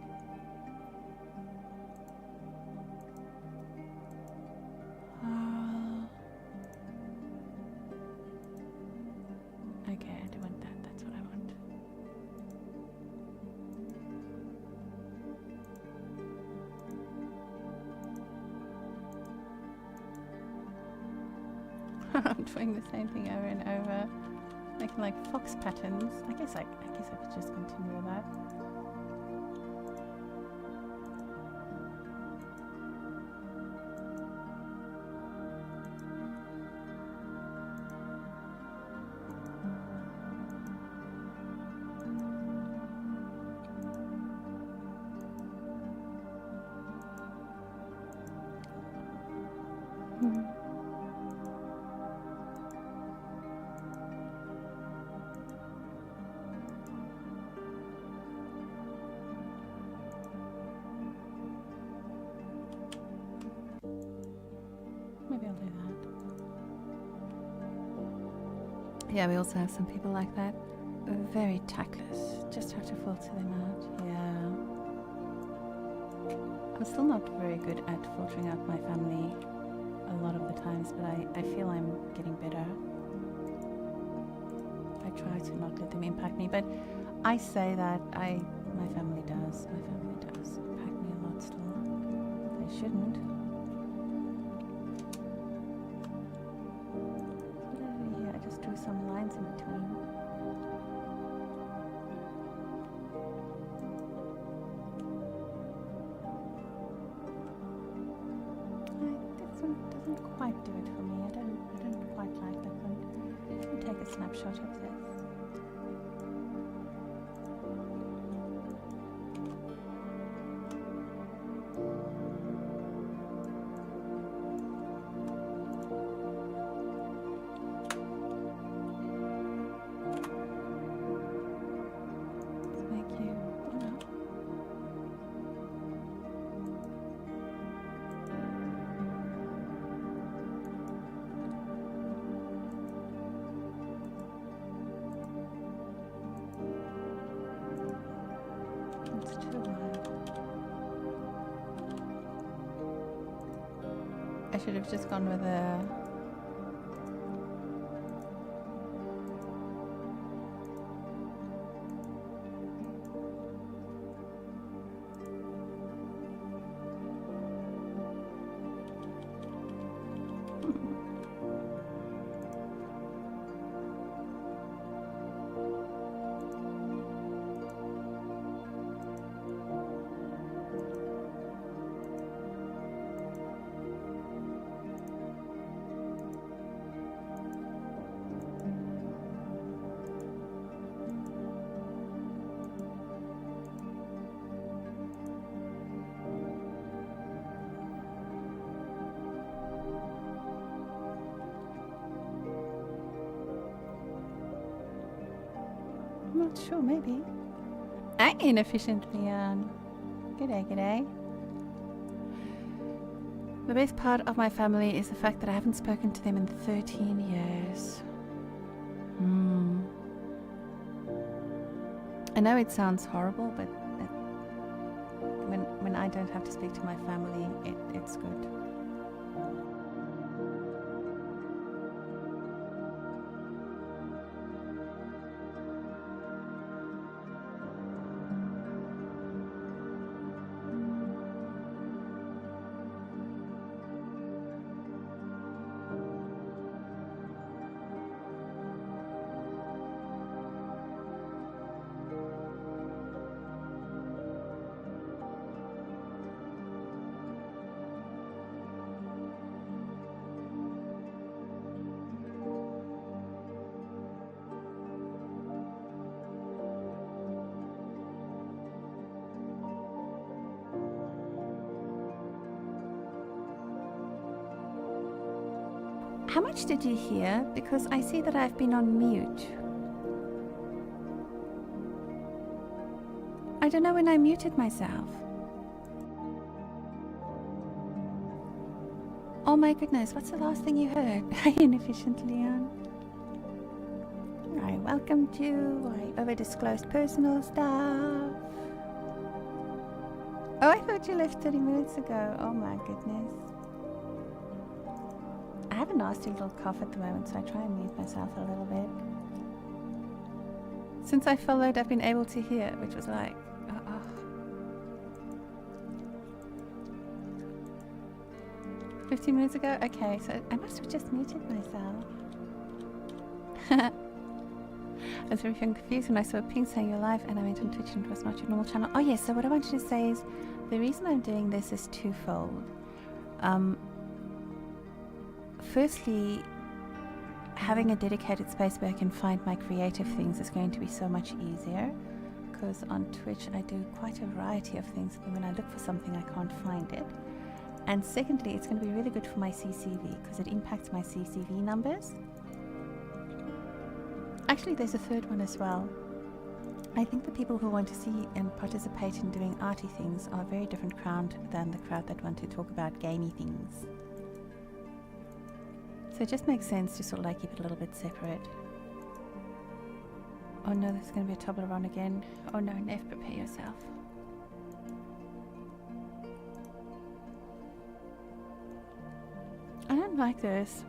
Okay, I do want that. That's what I want. I'm doing the same thing over and over, making like fox patterns. I guess I could just continue with that. Yeah, we also have some people like that. Very tactless. Just have to filter them out. Yeah. I'm still not very good at filtering out my family a lot of the times, but I feel I'm getting better. I try to not let them impact me, but I say that my family does. My family does impact me a lot still. They shouldn't. What did I do here? I just drew some lines in between. Doesn't quite do it for me. I don't quite like that one. Let me take a snapshot of this. I should have just gone with a I'm not sure, maybe. Inefficient Leon. G'day, g'day. The best part of my family is the fact that I haven't spoken to them in 13 years. I know it sounds horrible, but when I don't have to speak to my family, it's good. How much did you hear? Because I see that I've been on mute. I don't know when I muted myself. Oh my goodness, what's the last thing you heard? Inefficient Leon. I welcomed you. I over-disclosed personal stuff. Oh, I thought you left 30 minutes ago. Oh my goodness. I have a nasty little cough at the moment, so I try and mute myself a little bit. Since I followed, I've been able to hear, which was like, 15 minutes ago? Okay, so I must have just muted myself. I was very confused when I saw a ping saying you're live and I went on Twitch and it was not your normal channel. Oh yes, so what I wanted to say is the reason I'm doing this is twofold. Firstly, having a dedicated space where I can find my creative things is going to be so much easier, because on Twitch I do quite a variety of things, and when I look for something I can't find it. And secondly, it's going to be really good for my CCV because it impacts my CCV numbers. Actually, there's a third one as well. I think the people who want to see and participate in doing arty things are a very different crowd than the crowd that want to talk about gamey things. So it just makes sense to sort of like keep it a little bit separate. Oh no, there's going to be a Toblerone again. Oh no, Nev, prepare yourself. I don't like this.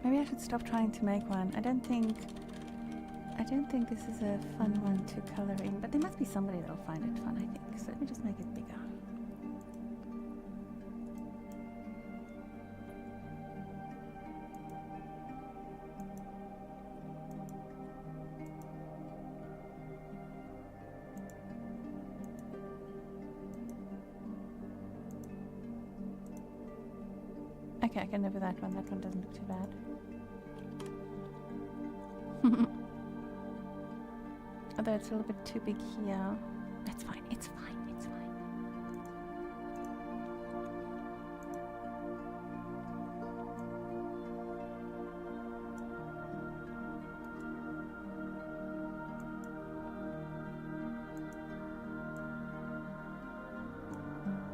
Maybe I should stop trying to make one. I don't think this is a fun one to colour in, but there must be somebody that'll find it fun, I think. So let me just make it bigger. Okay, I can live with that one. That one doesn't look too bad. Although it's a little bit too big here. That's fine, it's fine, it's fine.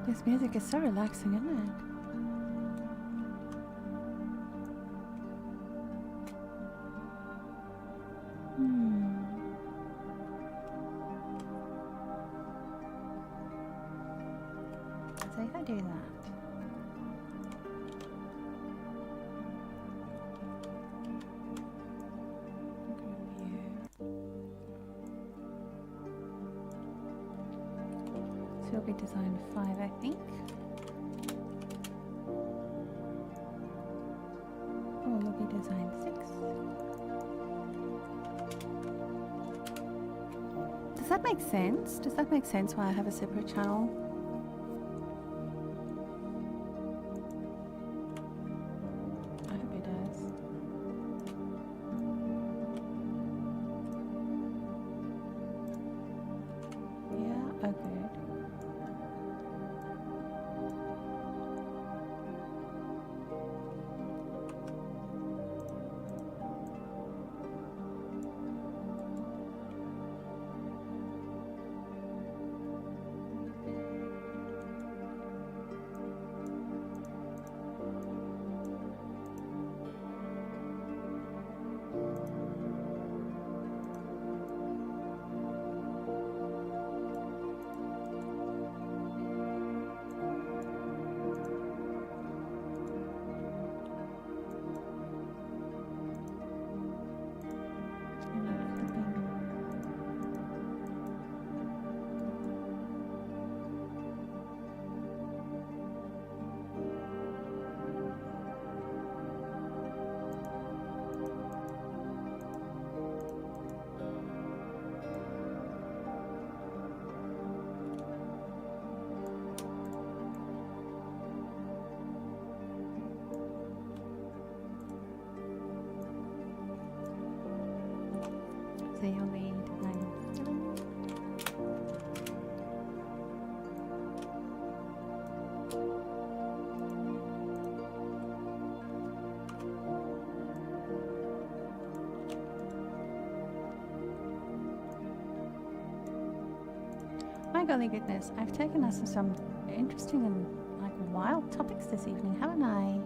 This music is so relaxing, isn't it? So if I do that, so it'll be design 5, I think. Or it'll be design 6. Does that make sense? Does that make sense why I have a separate channel? So you'll be design 7. My golly goodness, I've taken us to some interesting and like wild topics this evening, haven't I?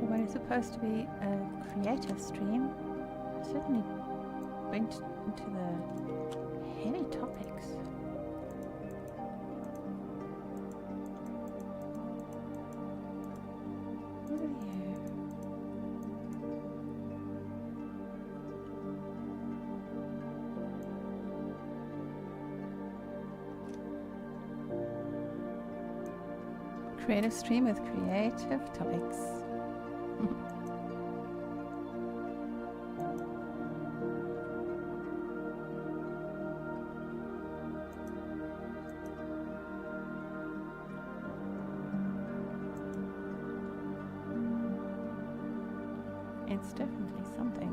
What is supposed to be a creative stream, I certainly went into the heavy topics. What are you? Creative stream with creative topics. It's definitely something.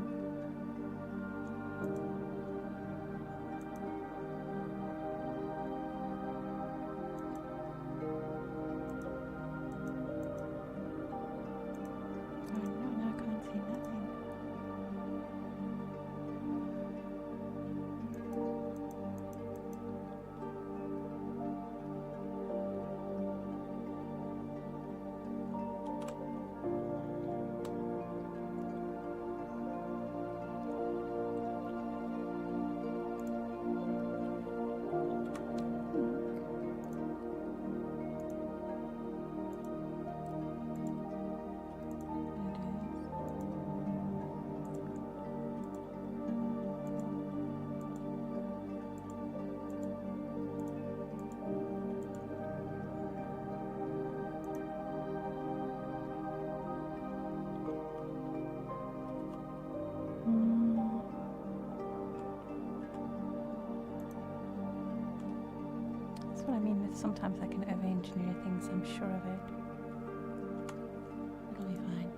Sometimes I can over-engineer things, I'm sure of it. It'll be fine.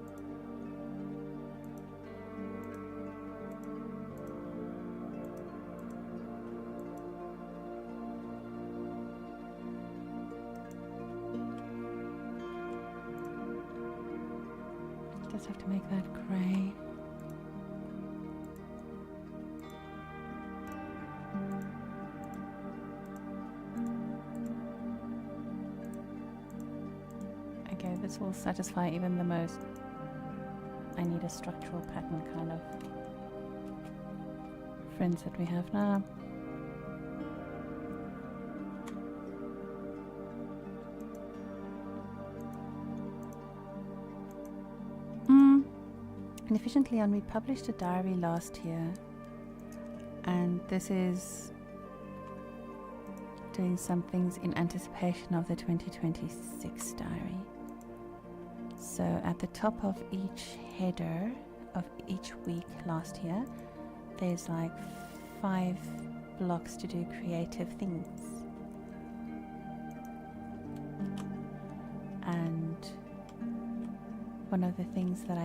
Just have to make that grey. Okay, this will satisfy even the most. I need a structural pattern kind of friends that we have now. And Efficiently On, we published a diary last year, and this is doing some things in anticipation of the 2026 diary. So at the top of each header of each week last year, there's like 5 blocks to do creative things. And one of the things that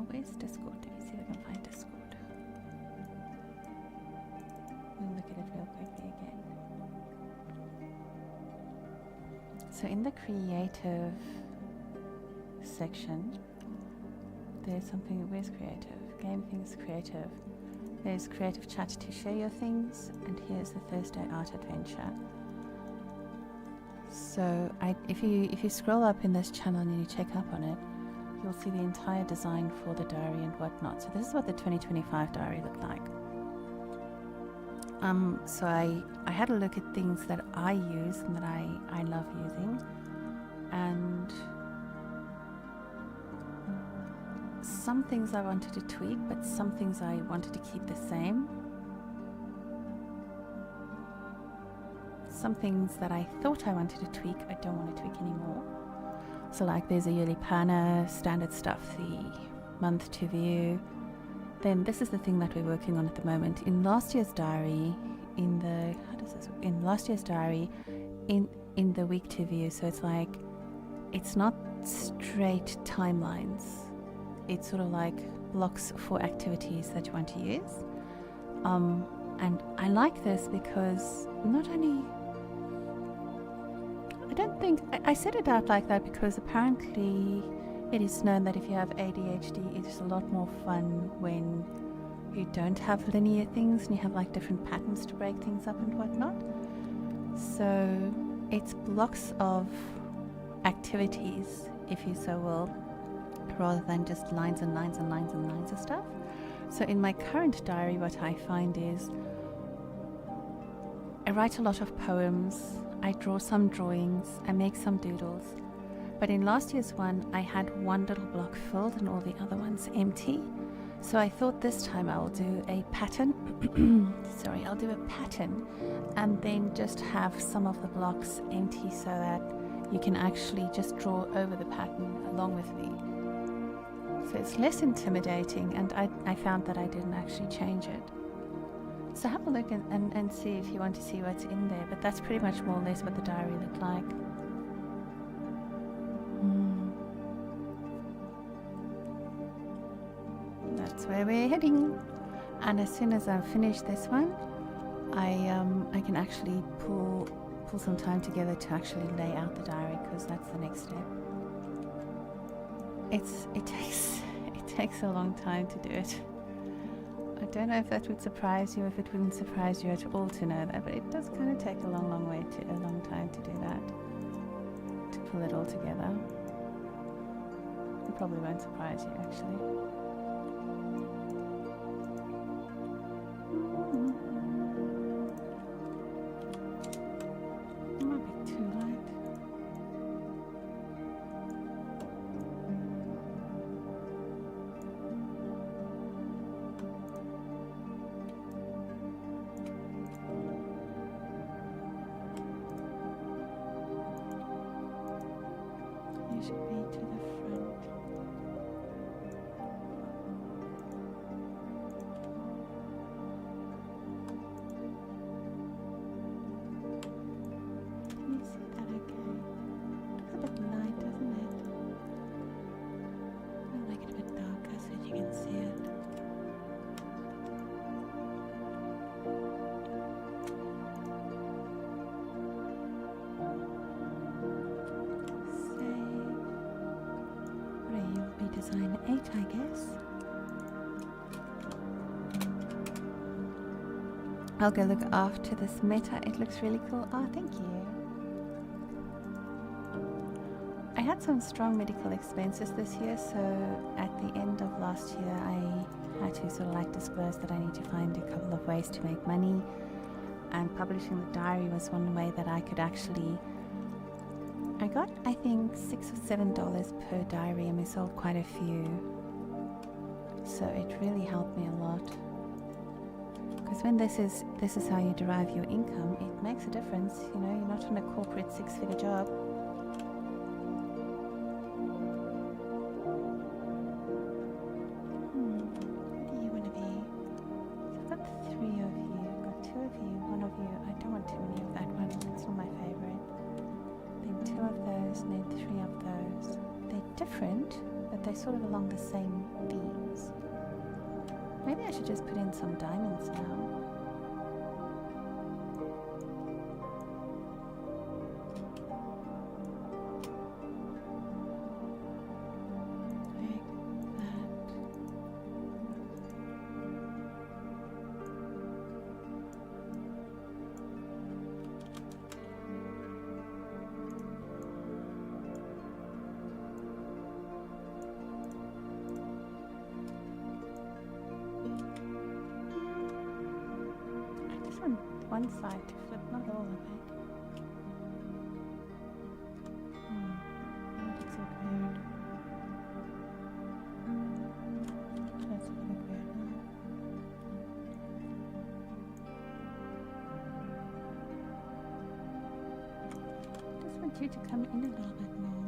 where's Discord? Let me see if I can find Discord. We'll look at it real quickly again. So in the creative section, there's something. Where's creative? Game things creative. There's creative chat to share your things, and here's the Thursday art adventure. So if you scroll up in this channel and you check up on it, you'll see the entire design for the diary and whatnot. So this is what the 2025 diary looked like. So I had a look at things that I use and that I love using, and some things I wanted to tweak, but some things I wanted to keep the same. Some things that I thought I wanted to tweak, I don't want to tweak anymore. So like there's a yearly planner, standard stuff, the month to view. Then this is the thing that we're working on at the moment. In last year's diary, in the week to view, so it's like, it's not straight timelines. It's sort of like blocks for activities that you want to use. And I like this because not only, I set it out like that because apparently it is known that if you have ADHD, it's a lot more fun when you don't have linear things and you have like different patterns to break things up and whatnot. So it's blocks of activities, if you so will, rather than just lines and lines and lines and lines of stuff. So in my current diary, what I find is I write a lot of poems, I draw some drawings, I make some doodles. But in last year's one, I had one little block filled and all the other ones empty. So I thought this time I'll do a pattern. I'll do a pattern and then just have some of the blocks empty so that you can actually just draw over the pattern along with me. So it's less intimidating, and I found that I didn't actually change it. So have a look and see if you want to see what's in there, but that's pretty much more or less what the diary looked like. That's where we're heading. And as soon as I've finished this one, I can actually pull some time together to actually lay out the diary, because that's the next step. It takes a long time to do it. I don't know if that would surprise you, if it wouldn't surprise you at all to know that, but it does kind of take a long time to do that, to pull it all together. It probably won't surprise you, actually. It might be too light. You should be to the front. you can see it. Save. What are you? Be design 8, I guess. I'll go look after this meta. It looks really cool. Oh, thank you. I had some strong medical expenses this year, so at the end of last year I had to sort of like disclose that I need to find a couple of ways to make money, and publishing the diary was one way that I could actually. I got, I think, $6 or $7 per diary, and we sold quite a few, so it really helped me a lot. Because when this is how you derive your income, it makes a difference. You know, you're not in a corporate 6-figure job. What do you want to be? So I've got 3 of you, I've got 2 of you, 1 of you. I don't want too many of that one. It's not my favorite. Then 2 of those, and then 3 of those. They're different, but they're sort of along the same themes. Maybe I should just put in some diamonds now. Like that. On one side to flip, not all of it. That looks a bit weird. That's a bit weird now. Just want you to come in a little bit more.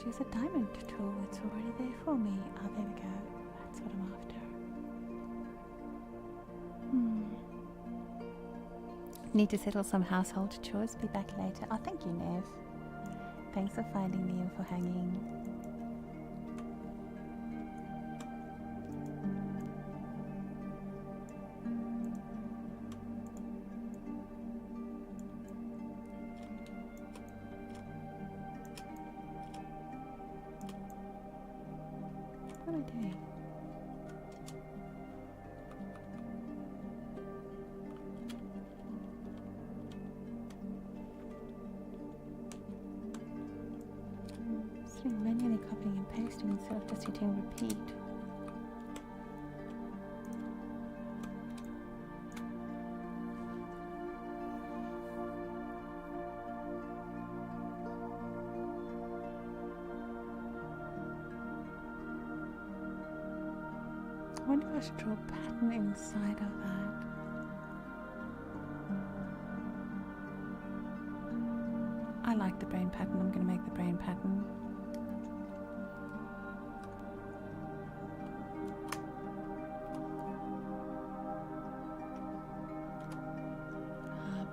Use a diamond tool. It's already there for me. Oh, there we go. That's what I'm after. Need to settle some household chores. Be back later. Oh, thank you, Nev. Thanks for finding me and for hanging. What am I doing? Just manually copying and pasting instead of just hitting repeat. I wonder if I should draw a pattern inside of that. I like the brain pattern. I'm going to make the brain pattern.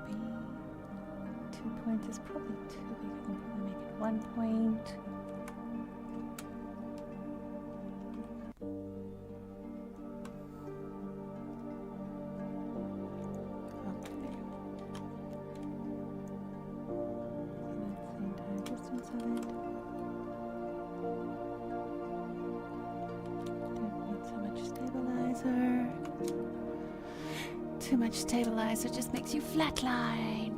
B. 2 points is probably too big. I can probably make it 1 point. Too much stabilizer just makes you flatline.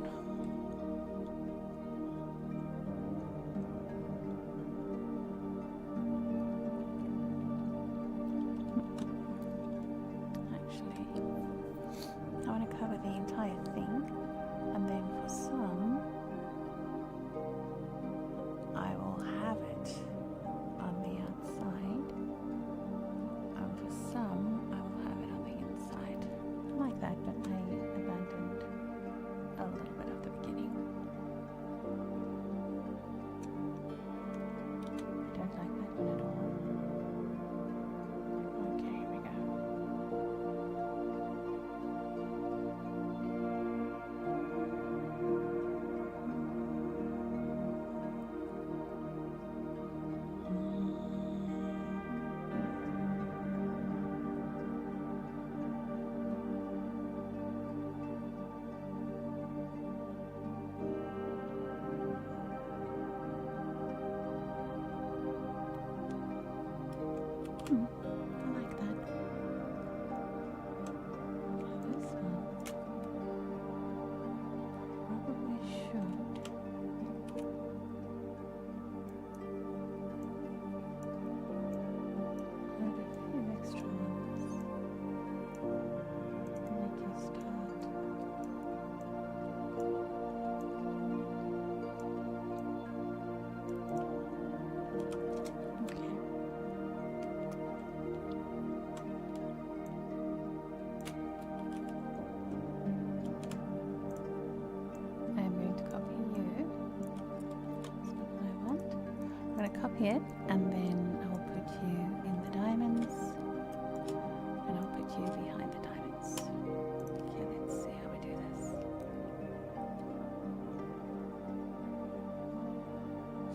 Actually, I want to cover the entire thing, and then for some, I will have it on the outside, and for some, I will have it on the inside. Like that, but I abandoned a little bit of here, and then I'll put you in the diamonds, and I'll put you behind the diamonds. Okay, let's see how we do this.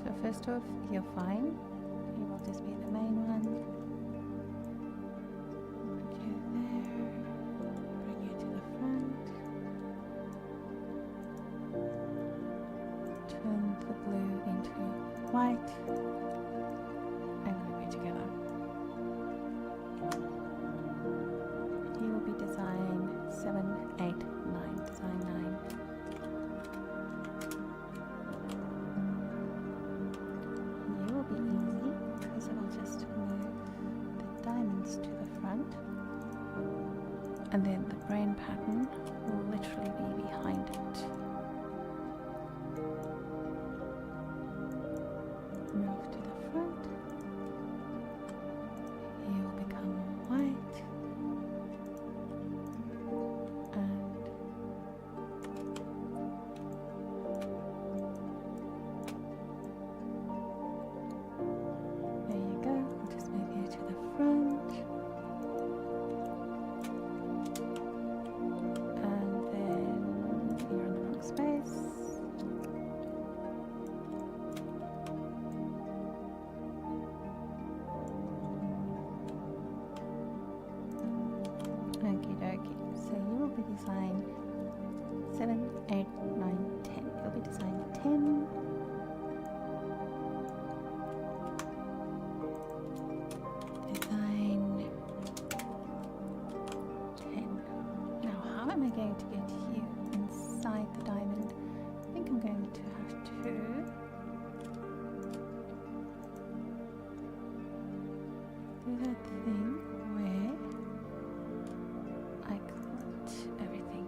So first off, you're fine. You will just be the main one. Put you there. Bring you to the front. Turn the blue into white. And group you together. You will be design 7, 8, 9. Design 9. You will be easy because it will just move the diamonds to the front, and then the brain pattern will literally be behind it. Move to the front. You will become white, and there you go. We'll just move you to the front, and then you're in the wrong space. Okie dokie. So you will be design 7, 8, 9, 10. You'll be design 10. Design 10. Now, how am I going to get you inside the diamond? I think I'm going to have to do that thing where I collect everything.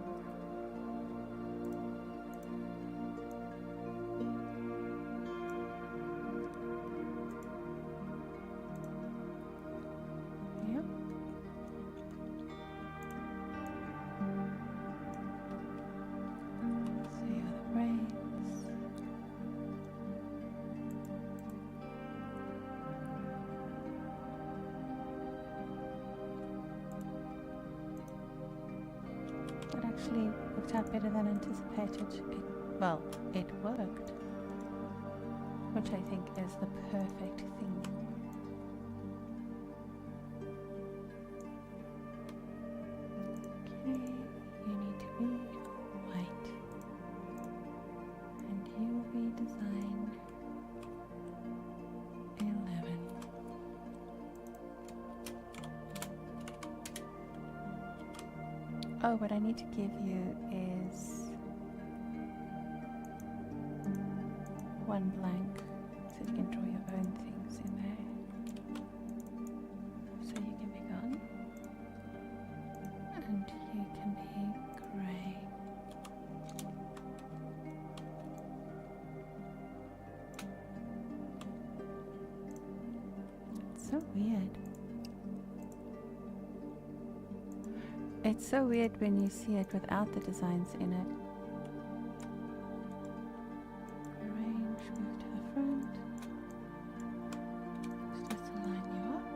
Yep. So you're the brains. That actually worked out better than anticipated. It worked, which I think is the perfect thing. Okay, you need to be white, and you will be design 11. Oh, what I need to give you is one blank, so you can draw your own things in there. So you can be gone, and you can be grey. It's so weird. It's so weird when you see it without the designs in it. Arrange, move to the front. Let's just align you up.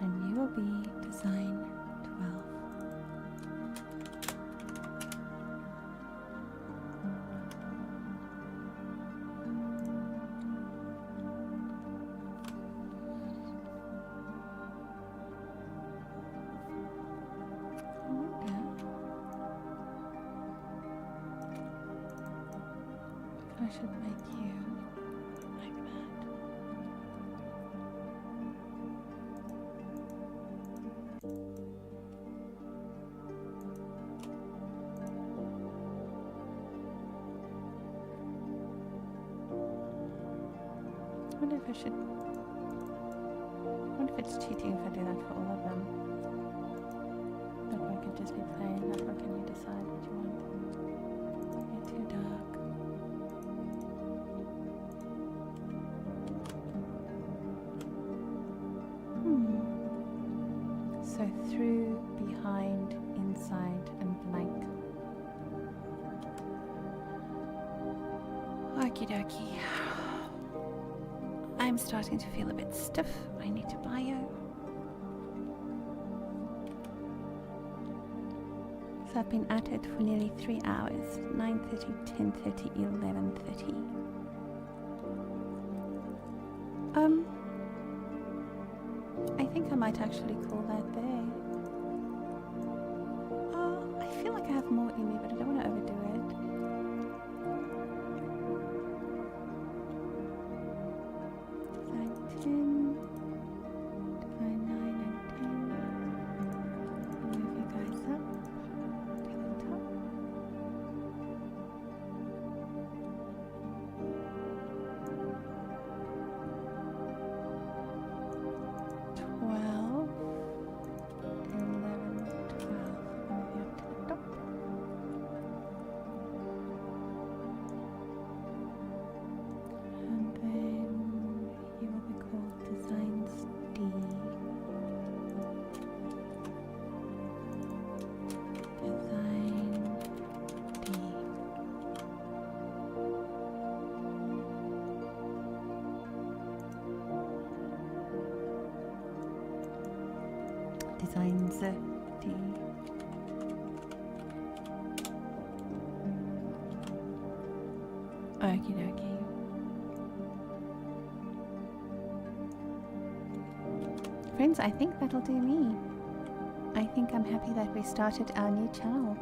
And you will be design 12. I should make you like that. I wonder if I should. I wonder if it's cheating if I do that for all of them. That one could just be plain. That one, can you decide what you want? You're too dark. So through, behind, inside, and blank. Okie dokie. I'm starting to feel a bit stiff. I need to bio. So I've been at it for nearly 3 hours. 9:30, 10:30, 11:30. I think I might actually call that there. Oh, I feel like I have more in me, but I don't want to overdo it. Design 10, design 9 and 10. Move you guys up to the top. 12, 11, 12. Move you up to the top. And then you will be called Designs D. Design D. Designs D. Okie dokie. Friends, I think that'll do me. I think I'm happy that we started our new channel.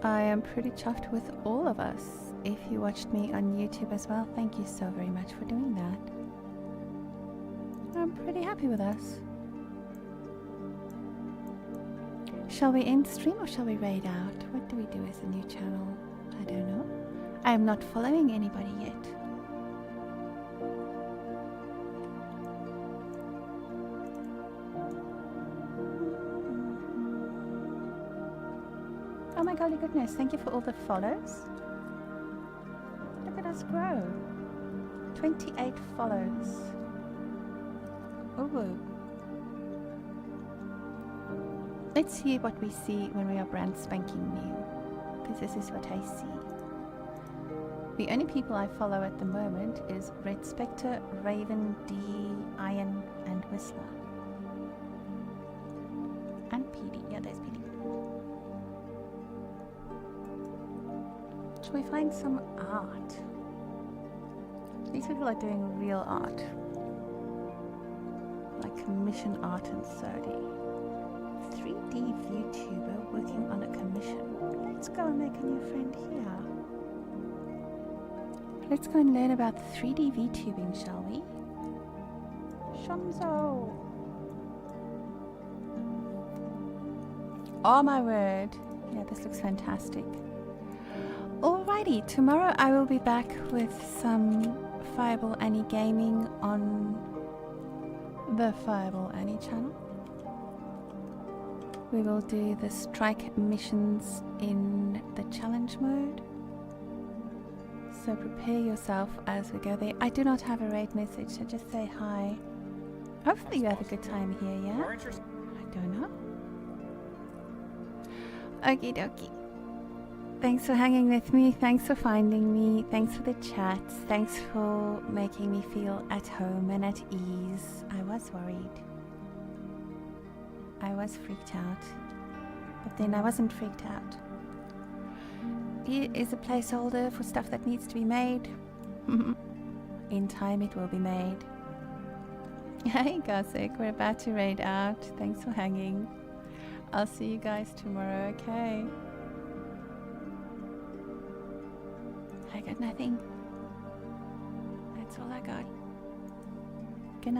I am pretty chuffed with all of us. If you watched me on YouTube as well, thank you so very much for doing that. I'm pretty happy with us. Shall we end stream or shall we raid out? What do we do as a new channel? I don't know. I am not following anybody yet. Oh my golly goodness, thank you for all the follows. Look at us grow. 28 follows. Ooh. Let's see what we see when we are brand spanking new. Because this is what I see. The only people I follow at the moment is Red Spectre, Raven, D, Iron, and Whistler. And PD. Yeah, there's PD. Shall we find some art? These people are doing real art. Like commission art and Sodi. 3D VTuber working on a commission. Let's go and make a new friend here. Let's go and learn about 3D VTubing, shall we? Shamzo! Oh my word! Yeah, this looks fantastic. Alrighty, tomorrow I will be back with some Fireball Annie gaming on the Fireball Annie channel. We will do the strike missions in the challenge mode. So prepare yourself as we go there. I do not have a raid message, so just say hi. Hopefully you have a good time here, yeah? I don't know. Okie dokie. Thanks for hanging with me. Thanks for finding me. Thanks for the chats. Thanks for making me feel at home and at ease. I was worried. I was freaked out. But then I wasn't freaked out. Here is a placeholder for stuff that needs to be made. In time it will be made. Hey Gossik, we're about to raid out. Thanks for hanging. I'll see you guys tomorrow, okay? I got nothing. That's all I got.